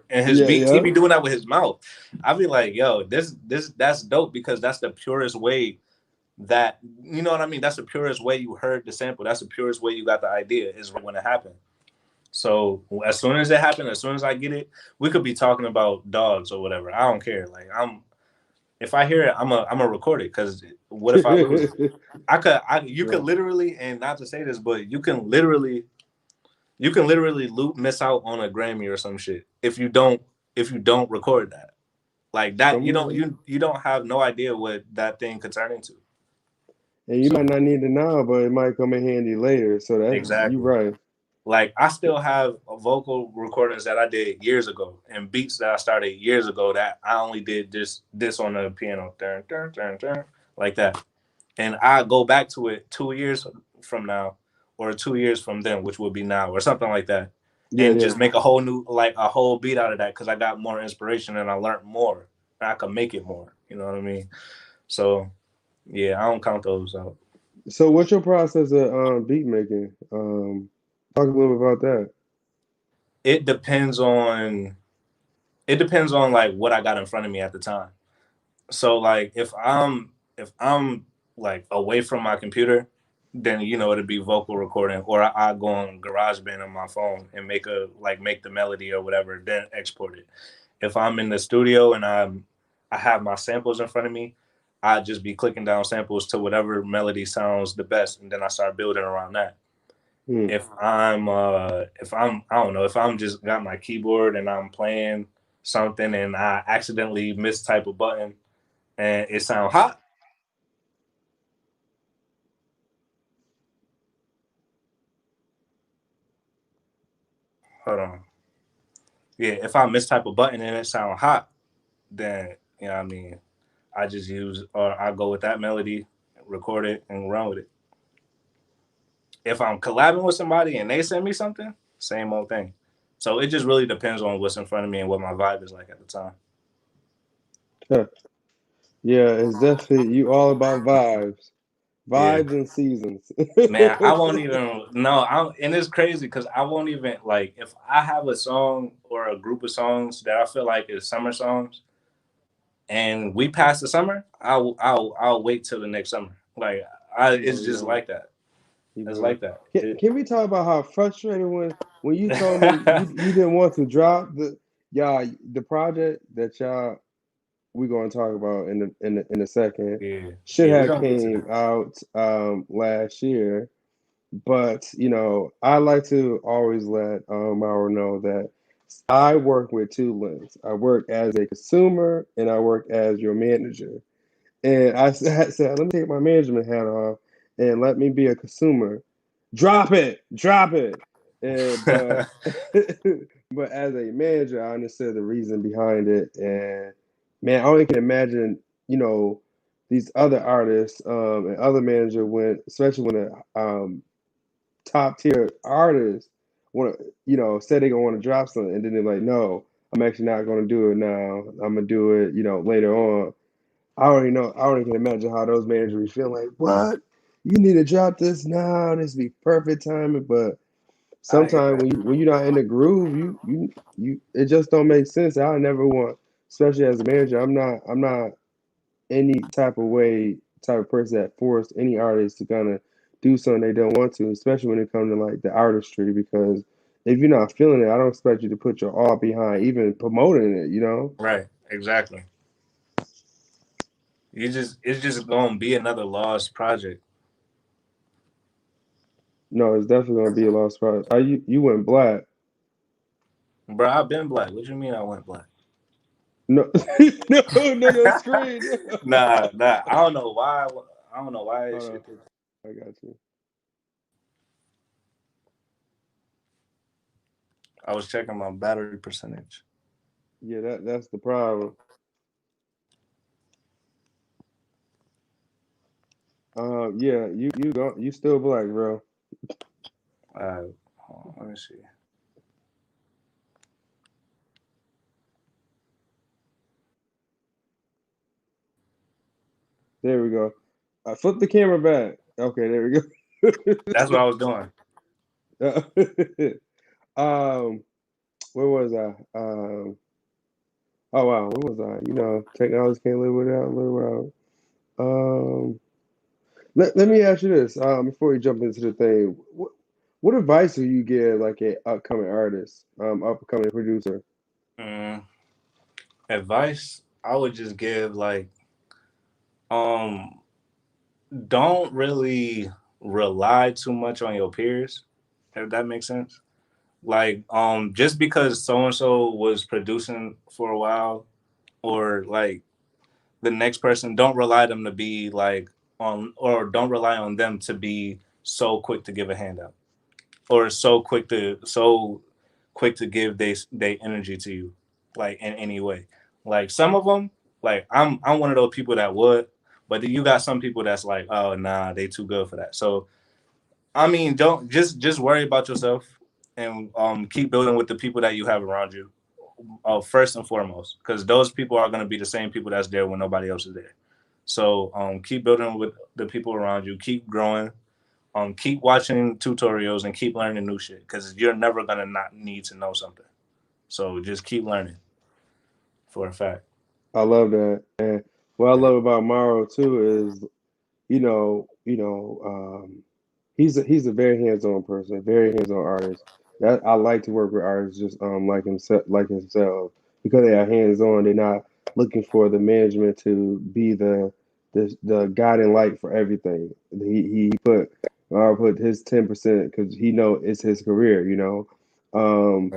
in his Yeah, beats. He yeah. be doing that with his mouth. I be like, yo, this that's dope because that's the purest way that you know what I mean. That's the purest way you heard the sample. That's the purest way you got the idea is when it happened. So as soon as it happened, as soon as I get it, we could be talking about dogs or whatever. I don't care. Like if I hear it, I'm a record it because what if I lose it? You could Right. literally, and not to say this, but you can literally miss out on a Grammy or some shit if you don't record that. Like that, Some way. you don't have no idea what that thing could turn into. And you might So not need it now, but it might come in handy later. So that's you exactly, right. Like I still have vocal recordings that I did years ago and beats that I started years ago that I only did this on the piano, turn, turn, turn, turn, like that. And I go back to it 2 years from now, or 2 years from then, which would be now, or something like that, Yeah, and yeah. just make a whole new, like a whole beat out of that because I got more inspiration and I learned more and I can make it more. You know what I mean? So yeah, I don't count those out. So, what's your process of beat making? Talk a little bit about that. It depends on like what I got in front of me at the time. So like if I'm like away from my computer, then it'd be vocal recording, or I go on GarageBand on my phone and make the melody or whatever, then export it. If I'm in the studio and I have my samples in front of me, I just be clicking down samples to whatever melody sounds the best, and then I start building around that. Hmm. If I'm I don't know, if I'm just got my keyboard and I'm playing something and I accidentally mistype a button and it sound hot. Hold on. Yeah, if I mistype a button and it sound hot, then what I mean, I just use or I go with that melody, record it, and run with it. If I'm collabing with somebody and they send me something, same old thing. So it just really depends on what's in front of me and what my vibe is like at the time. Huh. Yeah, it's definitely you all about vibes, Yeah, vibes and seasons. man, I won't even no. And it's crazy because I won't even like if I have a song or a group of songs that I feel like is summer songs and we pass the summer, I'll wait till the next summer. Like Keep it's on just going. like that. Keep It's on. like that. Can we talk about how frustrating when you told me you didn't want to drop the project that y'all we're going to talk about in a second Yeah, should yeah, we're have gonna get to came that. out last year, but I like to always let Mauro know that I work with two links. I work as a consumer and I work as your manager. And I said, let me take my management hat off and let me be a consumer. Drop it. And but but as a manager, I understood the reason behind it. And man, I only can imagine, you know, these other artists and other manager when, especially when a top tier artists want to, say they're gonna want to drop something, and then they're like, no, I'm actually not gonna do it now. I'm gonna do it, later on. I already know. I already can imagine how those managers be feeling like, what? You need to drop this now. This be perfect timing. But I hear sometimes that. when you're not in the groove, it just don't make sense. I never want, especially as a manager, I'm not any type of way type of person that force any artist to kind of do something they don't want to, especially when it comes to like the artistry. Because if you're not feeling it, I don't expect you to put your all behind even promoting it. Right, exactly. It's just gonna be another lost project, No, it's definitely gonna be a lost cause. You went black. bro. I've been black. What you mean I went black? No, no, your screen. Nah. I don't know why. I don't know why this Hold shit. on, I got you. I was checking my battery percentage. Yeah, that's the problem. Yeah, you still black, bro. Hold on, let me see. There we go. Flip the camera back. Okay, there we That's what I was doing. go. Where was I? Oh wow, where was I? Technology can't live without. Um, let me ask you this. Before we jump into the thing, what advice do you give like a upcoming artist, upcoming producer? Mm, advice I would just give like um don't really rely too much on your peers, if that makes sense. Like just because so and so was producing for a while, or like the next person, don't rely them to be like on, or don't rely on them to be so quick to give a handout. or so quick to give they energy to you, like in any way. Like some of them, like I'm one of those people that would, but then you got some people that's like, oh nah, they too good for that. So I mean, don't just worry about yourself and keep building with the people that you have around you. First and foremost, because those people are gonna be the same people that's there when nobody else is there. So keep building with the people around you. Keep growing. Keep watching tutorials and keep learning new shit because you're never gonna not need to know something. So just keep learning for a fact. I love that. And what I love about Morrow too is, he's a very hands-on person, very hands-on artist. That I like to work with artists just like himself, because they are hands-on. They're not looking for the management to be the guiding light for everything. He put his 10% because he know it's his career. Um,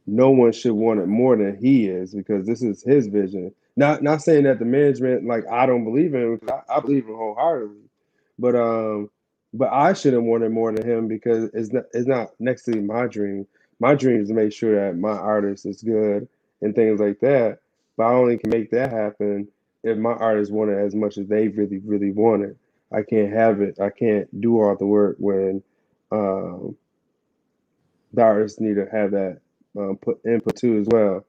no one should want it more than he is, because this is his vision. Not saying that the management, like, I don't believe in him, because I believe in him wholeheartedly, but I shouldn't want it more than him, because it's not next to my dream. My dream is to make sure that my artist is good and things like that. But I only can make that happen if my artists want it as much as they really really want it. I can't have it. I can't do all the work when um, the artists need to have that put input too as well.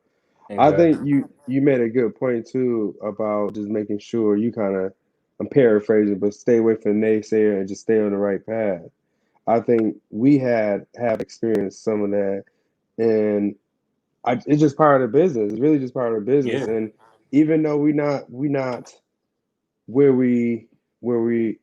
I think Exactly. you made a good point too about just making sure you kind of, I'm paraphrasing, but stay away from naysayer and just stay on the right path. I think we have experienced some of that, and it's just part of the business. It's really just part of the business. Yeah. And even though we not where where we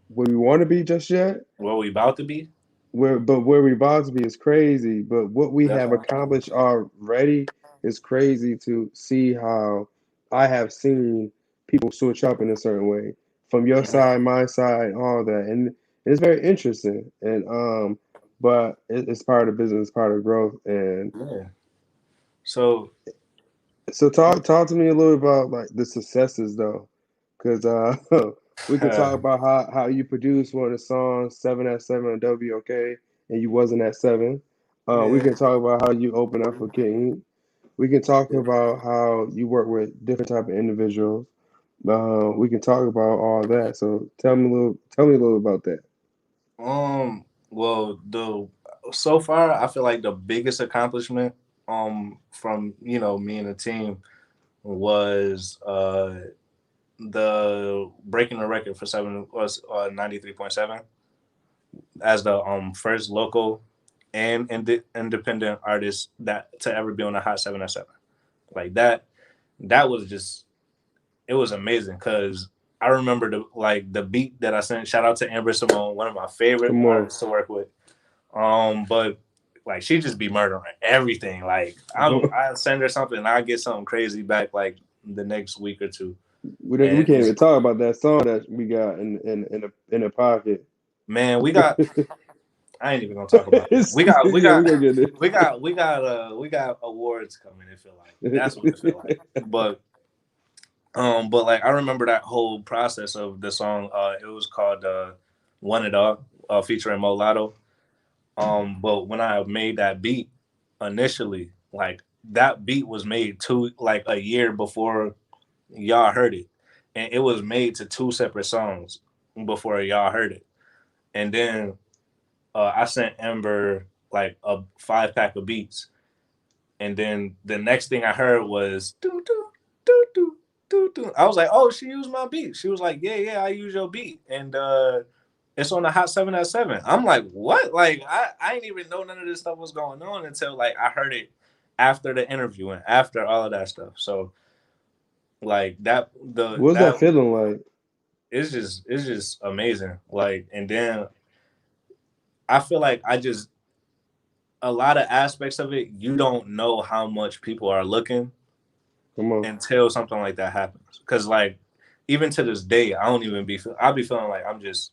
where we want to be just yet, Where we about to be? where we about to be is crazy. But what we have Definitely. accomplished already is crazy, to see how I have seen people switch up in a certain way from your Mhm. side, my side, all that, and it's very interesting. And but it's part of the business, part of growth. And Yeah. So so talk to me a little about like the successes though, because we could talk about how you produced one of the songs 7 at 7 on WOK, and you wasn't at 7. We yeah. can talk about how you open up for King. We can talk about how you work with different type of individuals. We can talk about all that. So tell me a little about that. Well, the so far I feel like the biggest accomplishment from me and the team was the breaking the record for 93.7 as the first local and independent artist that to ever be on the Hot 7 at 7. Like that was just, it was amazing because I remember the beat that I sent. Shout out to Amber Simone, one of my favorite Come on, artists to work with. But like she just be murdering everything. Like come. I send her something and I get something crazy back like the next week or two. We And can't it's, even talk about that song that we got in the pocket. man, we got, I ain't even gonna talk about that. We Yeah, we got gonna get we got awards coming, it feel like. That's what it feel like. it. But like I remember that whole process of the song. It was called One It All, featuring Mulatto. But when I made that beat initially, like that beat was made like a year before y'all heard it. And it was made to two separate songs before y'all heard it. And then I sent Ember like a 5 pack of beats. And then the next thing I heard was doo doo doo doo doo doo. I was like, oh, she used my beat. She was like, yeah, I use your beat, and it's on the Hot 7 at 7. I'm like, what? Like, I didn't even know none of this stuff was going on until like I heard it after the interview and after all of that stuff. So like What's that that feeling like? it's just amazing. Like, and then I feel like I just, a lot of aspects of it, you don't know how much people are looking Come on. until something like that happens. Because like even to this day, I don't even be. I'll be feeling like I'm just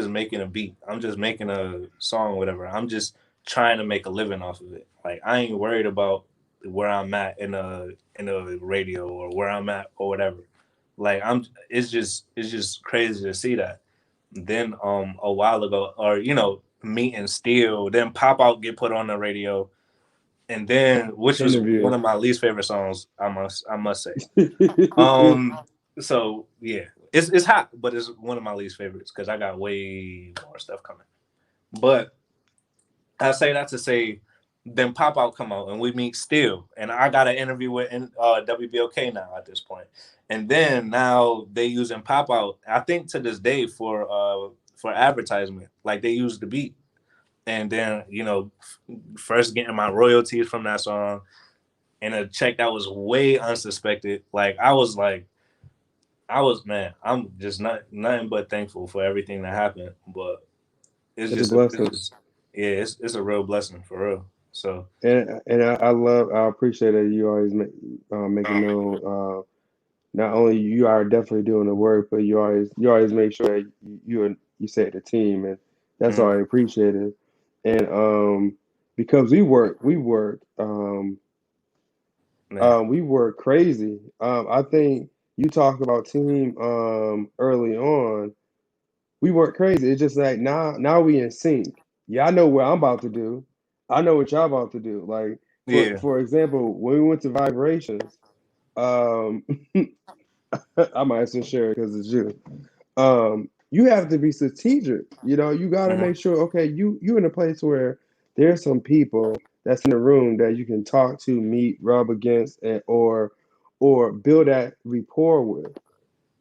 making a beat. I'm just making a song, whatever. I'm just trying to make a living off of it. Like I ain't worried about where I'm at in a radio or where I'm at or whatever. Like I'm. It's just crazy to see that. Then a while ago, or Meat and Steel, then Pop Out get put on the radio, and then which was one Interview. of my least favorite songs, I must say. Um, so yeah, it's hot, but it's one of my least favorites because I got way more stuff coming. But I say that to say, then Pop Out come out and we meet Steel, and I got an interview with WBOK now at this point, and then now they using Pop Out. I think to this day for advertisement, like they use the beat, and then first getting my royalties from that song and a check that was way unsuspected. Like I was man, I'm just nothing but thankful for everything that happened. But it's It's a just it's blessing. just yeah, it's a real blessing for real. So And I appreciate that you always make it known. Not only you are definitely doing the work, but you always make sure that you say the team, and that's all mhm, I appreciated. And because man, we work crazy. I think you talk about team early on. We work crazy. It's just like now we in sync. Yeah, I know what I'm about to do. I know what y'all about to do. Like for yeah, for example, when we went to vibrations, um, I might as well share it because it's you. You have to be strategic. You got to hmm make sure. Okay, you in a place where there's some people that's in the room that you can talk to, meet, rub against, or build that rapport with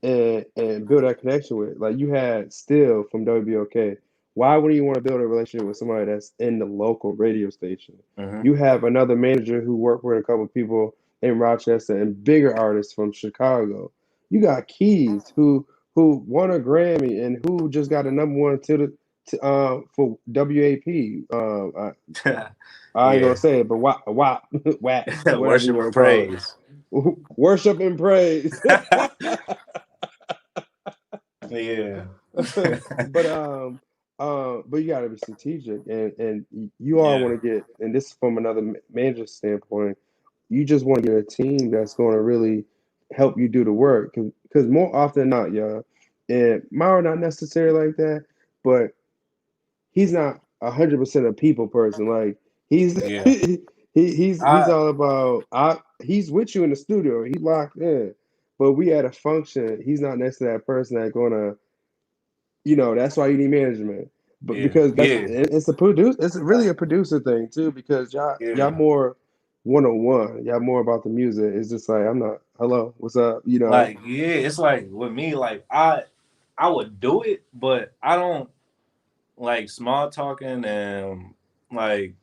and build that connection with. Like you had Still from WBOK. Why would you want to build a relationship with somebody that's in the local radio station? hmm You have another manager who worked with a couple of people in Rochester and bigger artists from Chicago. You got Keys who won a Grammy and who just got a number 1 for WAP. I ain't gonna yeah, say it, but WAP, WAP, whatever you worship want and to call it. praise. Worship and praise. Yeah, but you got to be strategic, and you all yeah, want to get, and this is from another manager standpoint. You just want to get a team that's going to really help you do the work, because more often than not, y'all, and Mauro not necessarily like that, but he's not 100% a people person. Like he's yeah. he's I all about he's with you in the studio, he locked in, but we at a function, he's not next to that person that's gonna that's why you need management. But yeah, because yeah, it's really a producer thing too, because y'all yeah. more one-on-one, y'all more about the music. It's just like, I'm not, hello, what's up, Like yeah, it's like with me, like I would do it, but I don't like small talking and like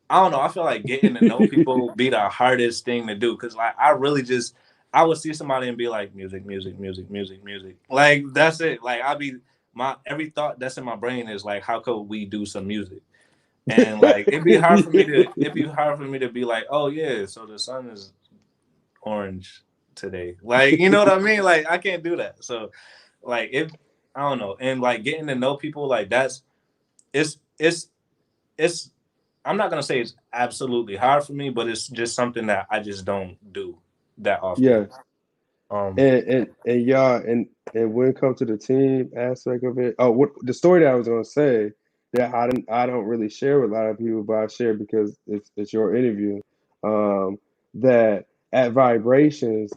I don't know. I feel like getting to know people be the hardest thing to do because like I really just I would see somebody and be like music, music, music, music, music. Like that's it. Like I'd be my every thought that's in my brain is like how could we do some music? And like it'd be hard for me to be like, oh yeah, so the sun is orange today. Like you know what I mean? Like I can't do that. So like if I don't know, and like getting to know people like that's it's it's I'm not gonna say it's absolutely hard for me, but it's just something that I just don't do that often. Yes. Um, And y'all, and when it comes to the team aspect of it, oh, what the story that I was gonna say that I don't really share with a lot of people, but I share because it's your interview. Um, that at Vibrations,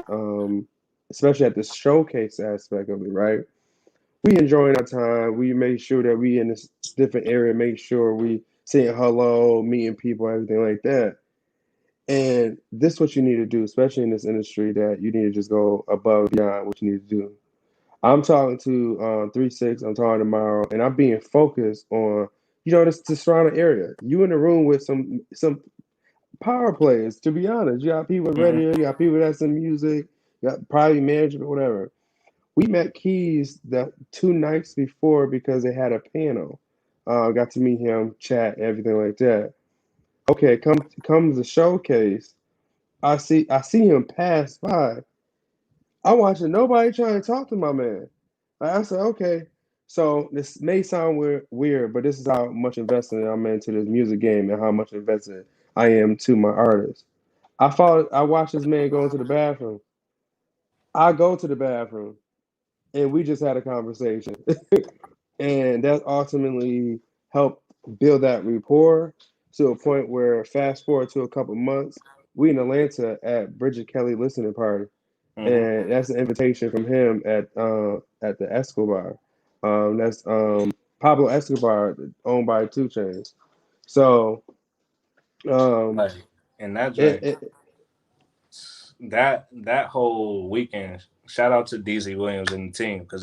especially at the showcase aspect of it, right? We enjoying our time. We make sure that we in this different area, make sure we saying hello, meeting people, everything like that. And this is what you need to do, especially in this industry, that you need to just go above and beyond what you need to do. I'm talking to 3 6, I'm talking tomorrow, and I'm being focused on, the surrounding area. You in the room with some power players, to be honest. You got people with mhm, radio, you got people that's in music, you got private management, whatever. We met Keys the 2 nights before because they had a panel. Got to meet him, chat, everything like that. Okay, comes the showcase. I see him pass by. I'm watching nobody trying to talk to my man. I said, okay, so this may sound weird, but this is how much invested I'm into this music game and how much invested I am to my artist. I watched this man go into the bathroom. I go to the bathroom and we just had a conversation. and that ultimately helped build that rapport to a point where fast forward to a couple months, we in Atlanta at Bridget Kelly listening party, Hmm. and that's an invitation from him at the Escobar. That's Pablo Escobar, owned by Two Chains. So um, Like, and that it, joint, it that whole weekend, shout out to DZ Williams and the team, because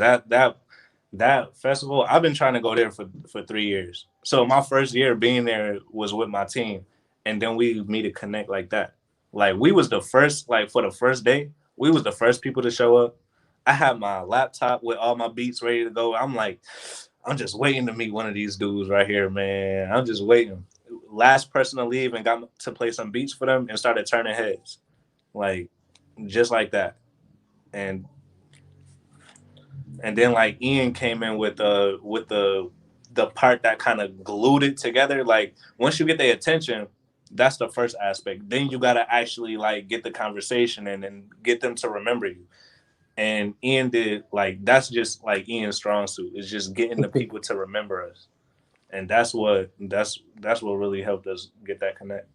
that festival, I've been trying to go there for 3 years. So my first year being there was with my team, and then we meet to connect like that. Like we was the first, like for the first day, we was the first people to show up. I had my laptop with all my beats ready to go. I'm like, I'm just waiting to meet one of these dudes right here, man. I'm just waiting. Last person to leave and got to play some beats for them and started turning heads, like just like that. And and then like Ian came in with the part that kind of glued it together. Like once you get their attention, that's the first aspect. Then you gotta actually like get the conversation and get them to remember you. And Ian did like that's just like Ian's strong suit. It's just getting the people to remember us. And that's what really helped us get that connect.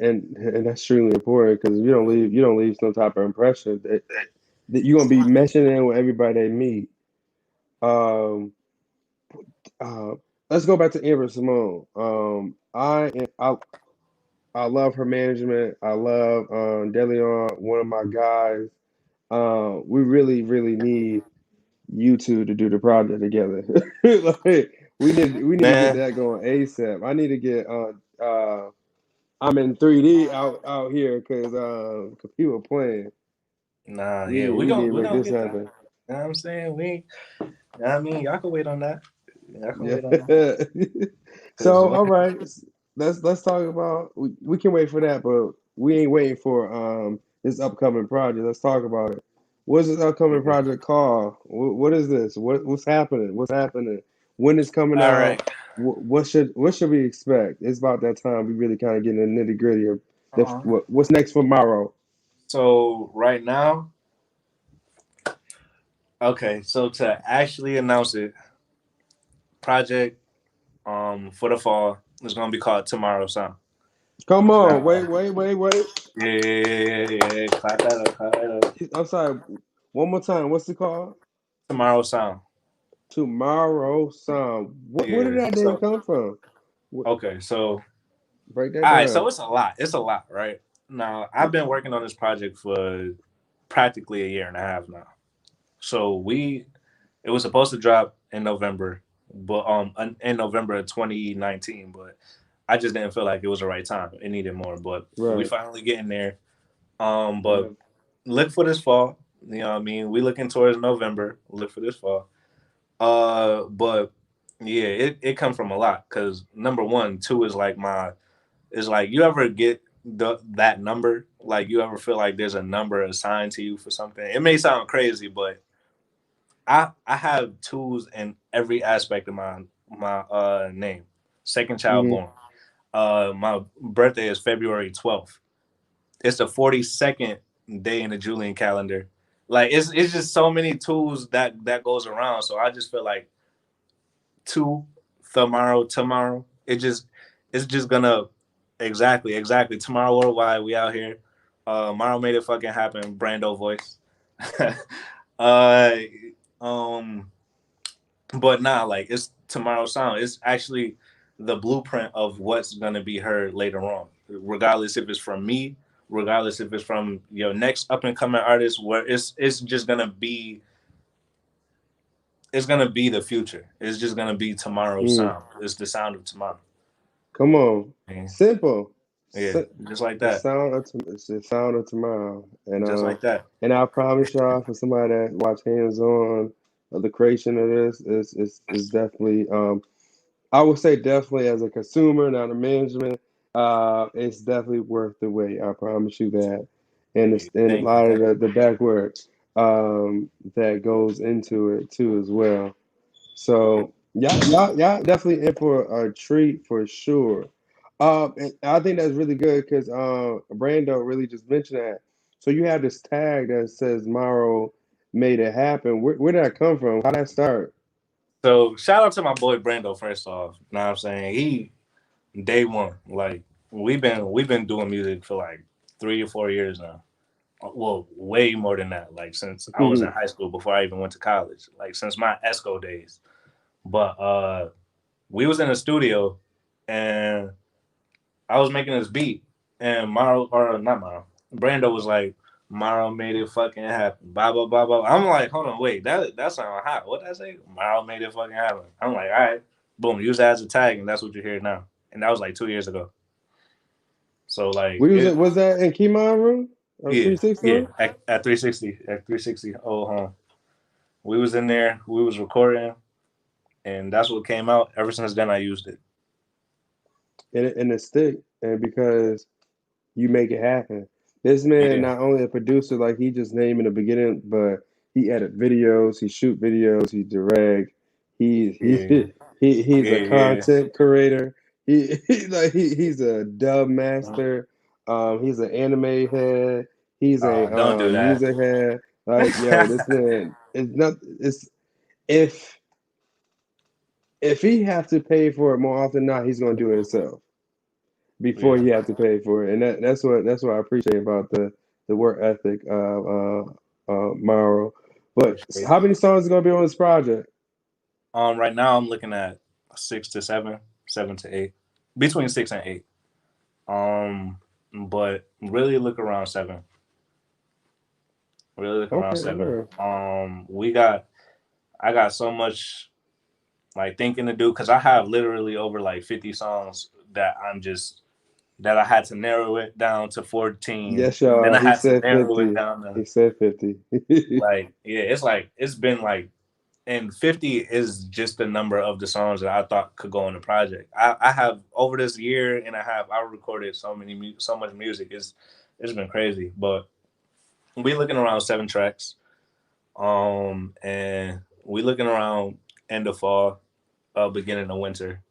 and that's extremely important because you don't leave some type of impression that you're gonna be meshing in with everybody they meet. Um, uh, let's go back to Amber Simone. I love her management. I love Deleon, one of my guys. We really need you two to do the project together. Like we need to get Man, that going ASAP. I need to get I'm in 3D out here because people playing. nah, yeah, we We need gonna to we make gonna this get that. happen. You know what I'm saying? I mean, y'all can wait on that. Y'all can Yeah. wait on that. Cause So all right, let's talk about. We can wait for that, but we ain't waiting for this upcoming project. Let's talk about it. What's this upcoming yeah. project called? What is this? What's happening? What's happening? When it's coming All right. out? What should we expect? It's about that time. We really kind of get in the nitty gritty of Uh-huh. what's next for MVRRO. So right now, okay. So to actually announce it, project for the fall is gonna be called Tomorrow Sound. Come on, Now, wait. yeah. Clap that up. Clap that up. I'm sorry. One more time. What's it called? Tomorrow Sound. Tomorrow Sound. Where did Yeah. that name So come from? okay. So Break that all right. So down. it's a lot. It's a lot, right? Now I've been working on this project for practically a year and a half now. So it was supposed to drop in November, but in November of 2019, but I just didn't feel like it was the right time. It needed more, but we Right. finally getting there. But Right. look for this fall. You know what I mean? We looking towards November. Look for this fall. But yeah, it comes from a lot because number one, two is like my is like you ever get that number, like you ever feel like there's a number assigned to you for something. It may sound crazy, but I have twos in every aspect of my name. Second child Hmm. born. My birthday is February 12th. It's the 42nd day in the Julian calendar. Like it's just so many tools that goes around. So I just feel like two tomorrow. It's just gonna exactly tomorrow worldwide. We out here. Morrow made it fucking happen. Brando voice. uh, um, but nah, like it's tomorrow sound. It's actually the blueprint of what's gonna be heard later on, regardless if it's from me, regardless if it's from your next up and coming artist. Where it's just gonna be it's gonna be the future. It's just gonna be tomorrow's Mm. sound. It's the sound of tomorrow. Come on. Man. Simple. Yeah, Si- just like the that. sound of it's the sound of tomorrow. Just like that. And I promise y'all, for somebody that watch hands on of the creation of this, is definitely I would say definitely as a consumer, not a management, it's definitely worth the wait. I promise you that. And a Thank you. lot of Thank the back work that goes into it too as well. So y'all definitely in for a treat for sure. And I think that's really good because Brando really just mentioned that. So you have this tag that says Morrow made it happen. Where did that come from? How did that start? So shout out to my boy Brando. First off, you know what I'm saying? He day one. Like we've been doing music for like 3 or 4 years now. Well, way more than that. Like since I was in high school before I even went to college. Like since my ESCO days. But we was in a studio and I was making this beat and Maro or not Maro. Brando was like, Maro made it fucking happen. Blah blah blah blah. I'm like, hold on, wait, that sound hot. What did I say? Maro made it fucking happen. I'm like, all right, boom, use that as a tag, and that's what you hear now. And that was like 2 years ago. So like We it, was that in Keyman room or yeah, 360 yeah. room? At 360 old home. We was in there. We was recording, and that's what came out. Ever since then, I used it. In the stick, and because you make it happen. This man Yeah, not only a producer, like he just named in the beginning, but he edit videos, he shoot videos, he direct, he yeah, he he's a yeah, content creator. He's a dub yeah. master. He's an anime head. He's a Don't do that. music head. Like yo, this man is not. It's if if he have to pay for it more often than not, he's gonna do it himself before Yeah, you have to pay for it, and that's what I appreciate about the work ethic of Mauro. But appreciate how it. many songs are gonna be on this project? Right now I'm looking at 6 to 7, 7 to 8, between 6 and 8. Um, but really look around 7. Really look around Okay, 7. okay. I got so much like thinking to do because I have literally over like 50 songs that I had to narrow it down to 14. Yes, Then y'all. I He had to said narrow it 50. down to He said 50. like yeah, it's been like and 50 is just the number of the songs that I thought could go on the project. I have over this year and a half I recorded so much music. It's been crazy, but we looking around 7 tracks. And we looking around end of fall, beginning of winter.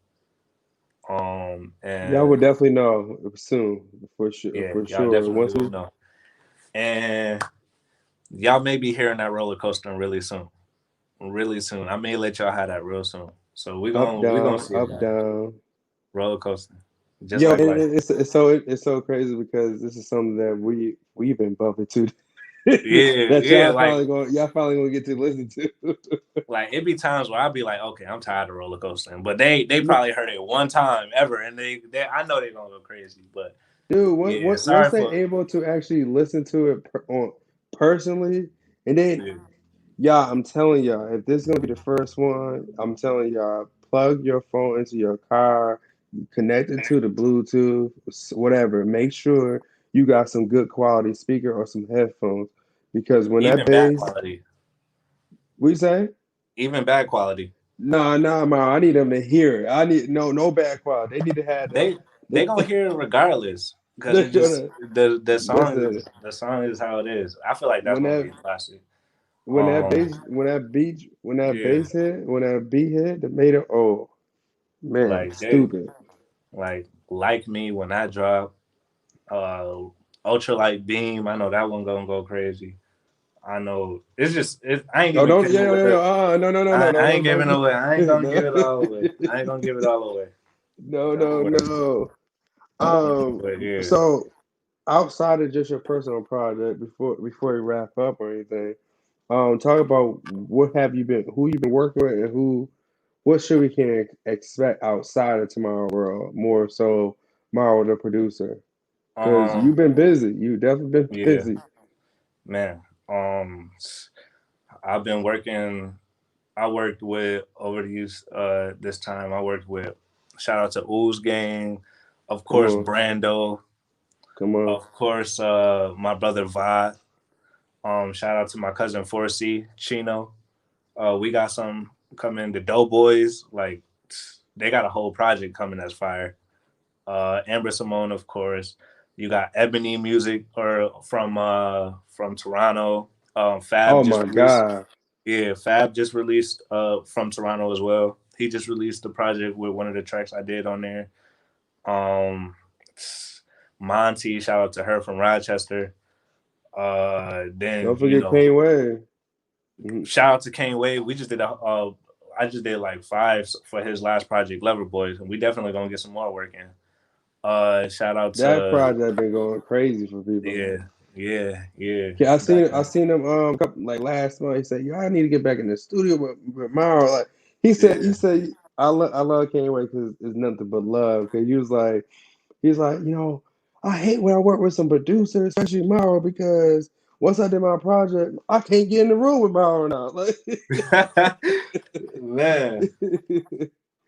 Y'all And will definitely know soon, for sure. yeah, For y'all sure. definitely Once will we know. And y'all may be hearing that roller coaster really soon. Really soon. I may let y'all have that real soon. So we gonna see up, that down. roller coaster, just Yo, like and life. it's so crazy because this is something that we've been bumping to Yeah, that yeah. Like y'all finally gonna get to listen to. like it be times where I'd be like, okay, I'm tired of roller coastering, but they No, probably heard it one time ever, and they I know they're gonna go crazy. But dude, yeah, once sorry they for able to actually listen to it personally, and then yeah, y'all, I'm telling y'all, if this is gonna be the first one, I'm telling y'all, plug your phone into your car, connect it to the Bluetooth, whatever. Make sure you got some good quality speaker or some headphones, because when that even bad bass, quality, we say. even bad quality. Nah, man. I need them to hear it. I need no bad quality. They need to have the. They gonna hear it regardless because They're it just gonna the listen the song is how it is. I feel like that's when gonna be that a classic. when that Um, bass when that yeah, bass hit when that beat hit that made it, oh man, like they stupid. like me when I drop uh ultralight beam. I know that one gonna go crazy. I know it's just I ain't Oh, even don't, giving yeah, away. I ain't giving don't away. I ain't gonna give it no all away. I ain't gonna give it all away. Don't worry. no. But yeah. So outside of just your personal project, before we wrap up or anything, talk about who you've been working with, and what should we can expect outside of Tomorrow World, more so Morrow the producer, because Um. you've been busy. You definitely been Yeah, busy. man. I've been working. I worked with over this time. I worked with shout out to Ooze Gang, of Come course on, Brando, come on. of course my brother Vod. Shout out to my cousin 4C Chino. We got some coming. The Doughboys, like they got a whole project coming that's fire. Amber Simone, of course. You got Ebony Music or from Toronto. Fab Oh just my released. God. Yeah, Fab just released from Toronto as well. He just released the project with one of the tracks I did on there. Um, Monty, shout out to her from Rochester. Then Don't forget Kane Way. Mhm. shout out to Kane Wade. We just did a I just did like 5 for his last project, Lover Boys, and we definitely gonna get some more work in. Shout out That to project been going crazy for people. yeah, yeah, yeah, Yeah, I definitely. seen him couple, like last month. He said, "Yo, I need to get back in the studio with Mara." Like he Yeah. said, I love Kanye West because it's nothing but love. Because he's like, I hate when I work with some producers, especially Mara, because once I did my project, I can't get in the room with Mara now. Like Man,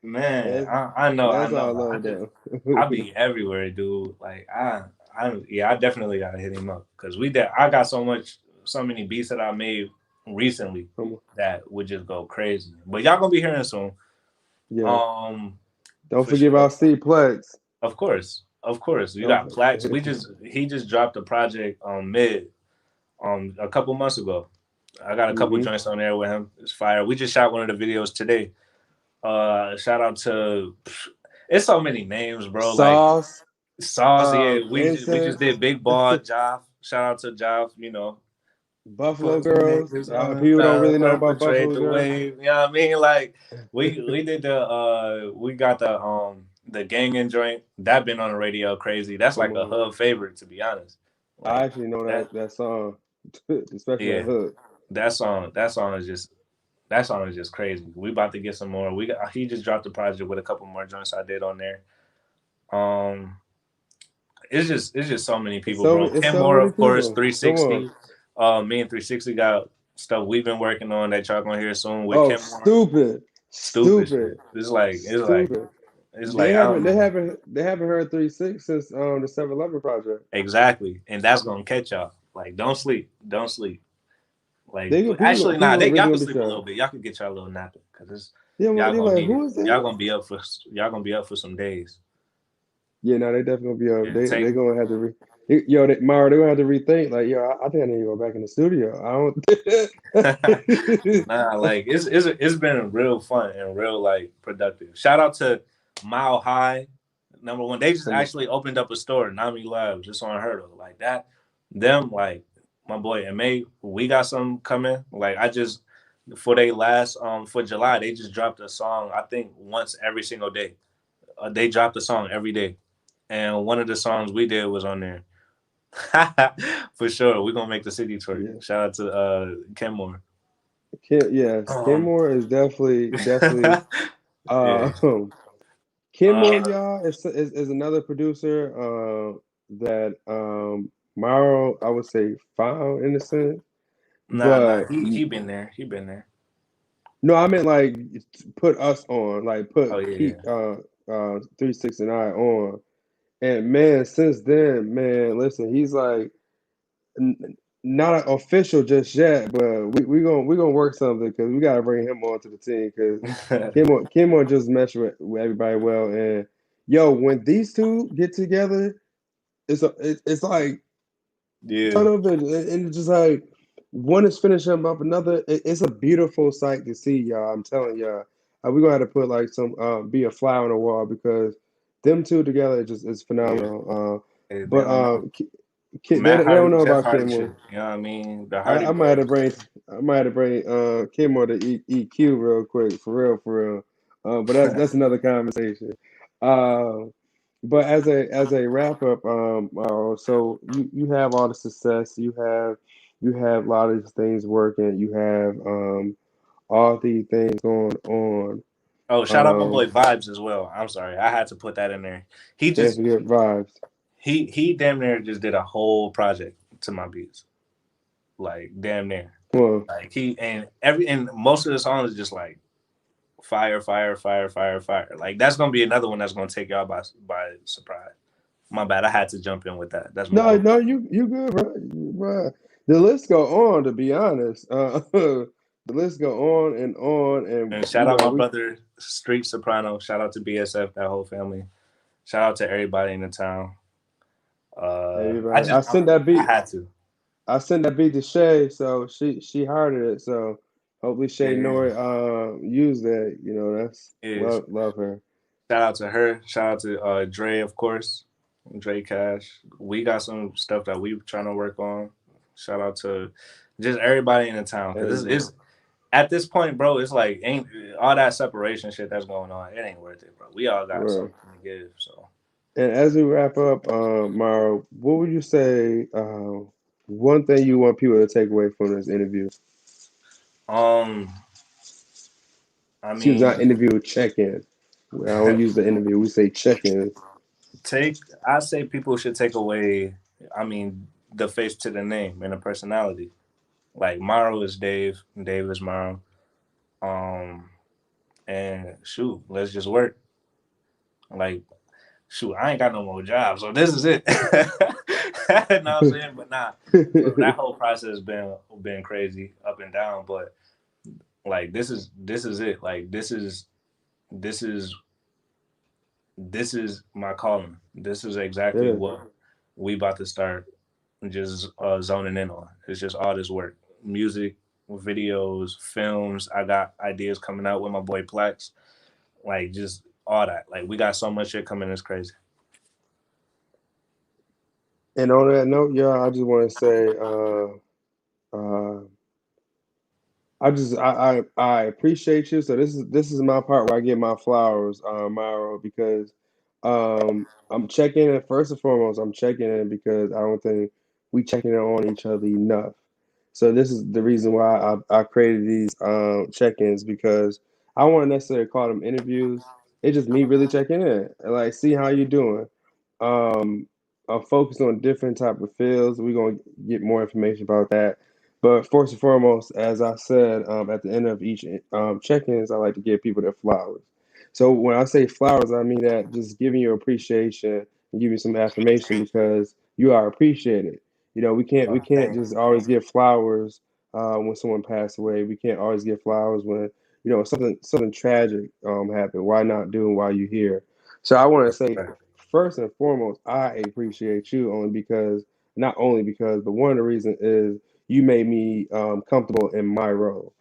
man, that's I that's know. all I love just, though. I be everywhere, dude. Like yeah, I definitely gotta hit him up because I got so many beats that I made recently Come on. that would just go crazy. But y'all gonna be hearing soon. Yeah. Um, Don't for forget about sure. C Plex. Of course, you Don't got Plaques. He just dropped a project on Mid a couple months ago. I got a couple hmm joints on there with him. It's fire. We just shot one of the videos today. Shout out to it's so many names, bro. Like Sauce, Sauce, yeah. We just Incense, did Big Ball, Joff. Shout out to Joff, Buffalo put some Girls. niggas on People don't really know about perpetrate Buffalo the Girls. wave. You know what I mean? Like we did we got the gangin' joint. That been on the radio crazy. That's Come like a on. hub favorite to be honest. I Like actually know that that song, especially that yeah, hook. that song is just crazy. We about to get some more. He just dropped a project with a couple more joints I did on there. Um it's just so many people, bro. It's Ken so Moore, many of course, people. Come on. 360. Me and 360 got stuff we've been working on that y'all gonna hear soon with Oh, Ken Moore. stupid, Stupid shit. stupid, It's like stupid. it's like I don't know. They haven't heard 3-6 since the 7-Eleven project. Exactly. And that's gonna catch y'all. Like, don't sleep. Don't sleep. Like They go actually nah, people really y'all can gonna be sleep a little shocked. bit. Y'all can get y'all a little napping because it's y'all They're gonna like, need it. who is that? Y'all gonna be up for some days. Yeah, no, they definitely gonna be up. Yeah, take They gonna have to yo, Mara, they gonna have to rethink. Like, yo, I think I need to go back in the studio. I don't. nah, like it's been real fun and real like productive. Shout out to Mile High, number one. They just Come on. actually opened up a store, Nami Labs, just on Hurdle. Like that, them like my boy and May, we got some coming. Like I just for they last for July, they just dropped a song. I think once every single day. They dropped a song every day, and one of the songs we did was on there. For sure, we're gonna make the city tour. Yeah. Shout out to Kenmore. Yes, Um, Kenmore is definitely yeah. um Kenmore, Uh, y'all, is another producer that Maro, I would say, found in a sense. nah. But He been there. He been there. no, I meant like put us on, like Oh put yeah. 369 on. And man, since then, man, listen, he's like not official just yet, but we gonna work something because we gotta bring him onto the team because Kim just meshed with everybody well. And yo, when these two get together, it's like Yeah. ton of it, and it's just like one is finishing up another. It's a beautiful sight to see, y'all. I'm telling y'all, we're gonna have to put like some be a fly on the wall because them two together just is Yeah. phenomenal. They But don't know. They Matt don't Hardy, know Jeff about Hardy Kenmore. shit. You know what I mean? The Hardy I might have boys. to bring Kenmore to EQ real quick for real. But that's another conversation. Uh, but as a wrap up, so you have all the success, you have a lot of these things working, you have all these things going on. Oh, shout out my boy Um, Vibes as well. I'm sorry, I had to put that in there. He can't just forget vibes. he damn near just did a whole project to my beats. Like damn near. Come on. Like he and most of the songs is just like fire, fire, fire, fire, fire. Like that's gonna be another one that's gonna take y'all by surprise. My bad. I had to jump in with that. That's my No, boy. no, you good, bro. Bro. The list go on. To be honest, the list go on, and And shout out my brother Street Soprano. Shout out to BSF, that whole family. Shout out to everybody in the town. I everybody. just I had to. I sent that beat to Shay, so she hearted it. So hopefully Shay Yeah, Nori use that. That's yeah. love her. Shout out to her. Shout out to Dre, of course. Dre Cash. We got some stuff that we trying to work on. Shout out to just everybody in the town because Everybody. at this point, bro, it's like ain't all that separation shit that's going on. It ain't worth it, bro. We all got Right. something to give. So, And as we wrap up, Mara, what would you say? One thing you want people to take away from this interview? um, I Excuse not mean, interview, check in. I don't use the interview. We say check in. take. I say people should take away. I mean, the face to the name and the personality. Like Morrow is Dave, Dave is Morrow. Um, and shoot, let's just work. Like shoot, I ain't got no more jobs, so this is it. Know what I'm saying? But nah, for that whole process been crazy, up and down. But like this is it. Like this is this is my calling. This is exactly Yeah. what we about to start just zoning in on. It's just all this work, music, videos, films. I got ideas coming out with my boy Plex. Like just all that. Like we got so much shit coming. It's crazy. And on that note, yeah, I just want to say, uh, I appreciate you. So this is my part where I get my flowers, Myro, because I'm checking in first and foremost. I'm checking in because I don't think we checking in on each other enough. So this is the reason why I created these check-ins because I won't necessarily call them interviews. It's just me really checking in and like see how you doing. Um, I'm focused on different type of fields. We're gonna get more information about that. But first and foremost, as I said at the end of each check-ins, I like to give people their flowers. So when I say flowers, I mean that just giving you appreciation and give you some affirmation because you are appreciated. You know, we can't Thank just always give flowers when someone passed away. We can't always give flowers when something tragic happened. Why not do it while you're here? So I want to say you. first and foremost, I appreciate you only because not only because, but one of the reasons is you made me comfortable in my role.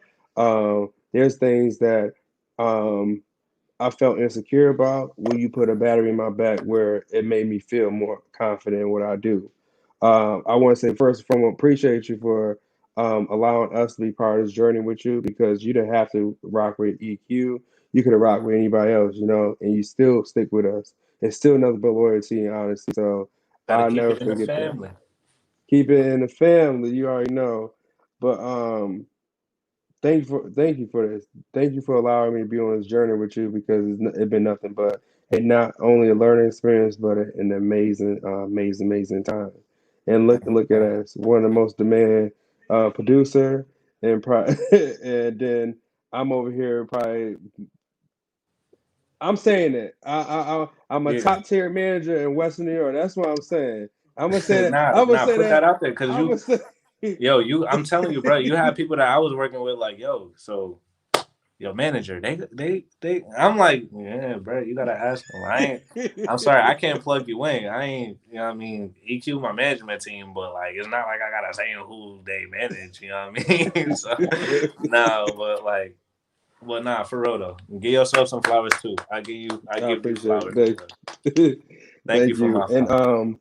There's things that um, I felt insecure about. Will you put a battery in my back where it made me feel more confident in what I do? I want to say first and foremost, appreciate you for allowing us to be part of this journey with you because you didn't have to rock with EQ. You could have rocked with anybody else, and you still stick with us. It's still nothing but loyalty and honesty. So Gotta I'll keep never it in the forget that. family. Keep it in the family. You already know. But thank you for this. Thank you for allowing me to be on this journey with you because it's been nothing but not only a learning experience but an amazing, amazing time. And look at us, one of the most demanding producer and then I'm over here probably I'm saying it. I'm a Yeah. top tier manager in Western New York. That's what I'm saying. I'm gonna say that. Nah, I'm gonna nah, say put that that. out there because I'm gonna say. yo, I'm telling you, bro, you had people that I was working with, like, yo, so your manager, I'm like, yeah, bro, you gotta ask them. I'm sorry, I can't plug you in. I ain't, you know what I mean? EQ my management team, but like, it's not like I gotta say who they manage, you know what I mean? So, no, but like, well, nah, for real though, give yourself some flowers too. I I give you appreciate flowers as it. well. Thank you Thank for you. my And flowers.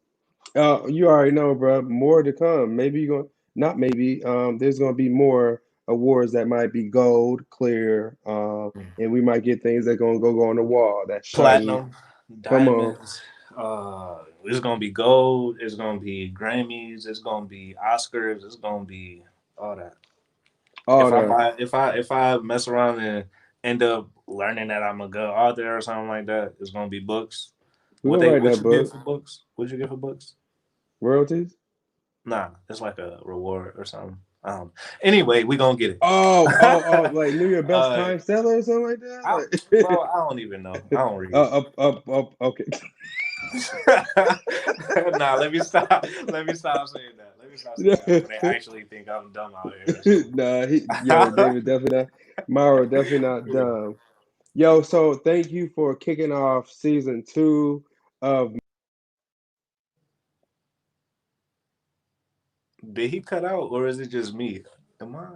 you already know, bro. More to come. Maybe you're going. Not maybe. There's gonna be more awards that might be gold, clear, and we might get things that gonna go on the wall. That's shiny. Platinum, Come on. diamonds. It's gonna be gold. It's gonna be Grammys. It's gonna be Oscars. It's gonna be all that. All If I that. buy, if I mess around and end up learning that I'm a good author or something like that, it's gonna be books. We're gonna write What that you get book. for books? What you get for books? Royalties. Nah, it's like a reward or something. Anyway, we gonna get Oh, it. like New Year best uh, time seller or something like I, that. bro, I don't even know. I don't read. Up. Okay. Nah, let me stop. Let me stop saying that. Let me stop saying that. But they actually think I'm dumb out here. So, Nah, yo, David definitely not. Myro definitely not yeah. dumb. Yo, so thank you for kicking off season two of Did he cut out, or is it just me? Am I?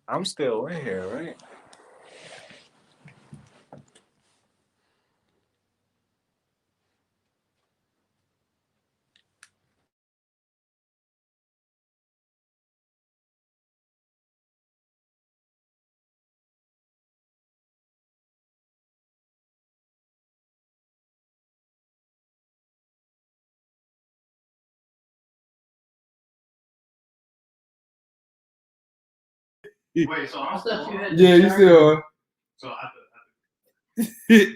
I'm still in here, right? Wait, so I'm still Yeah, you still. So I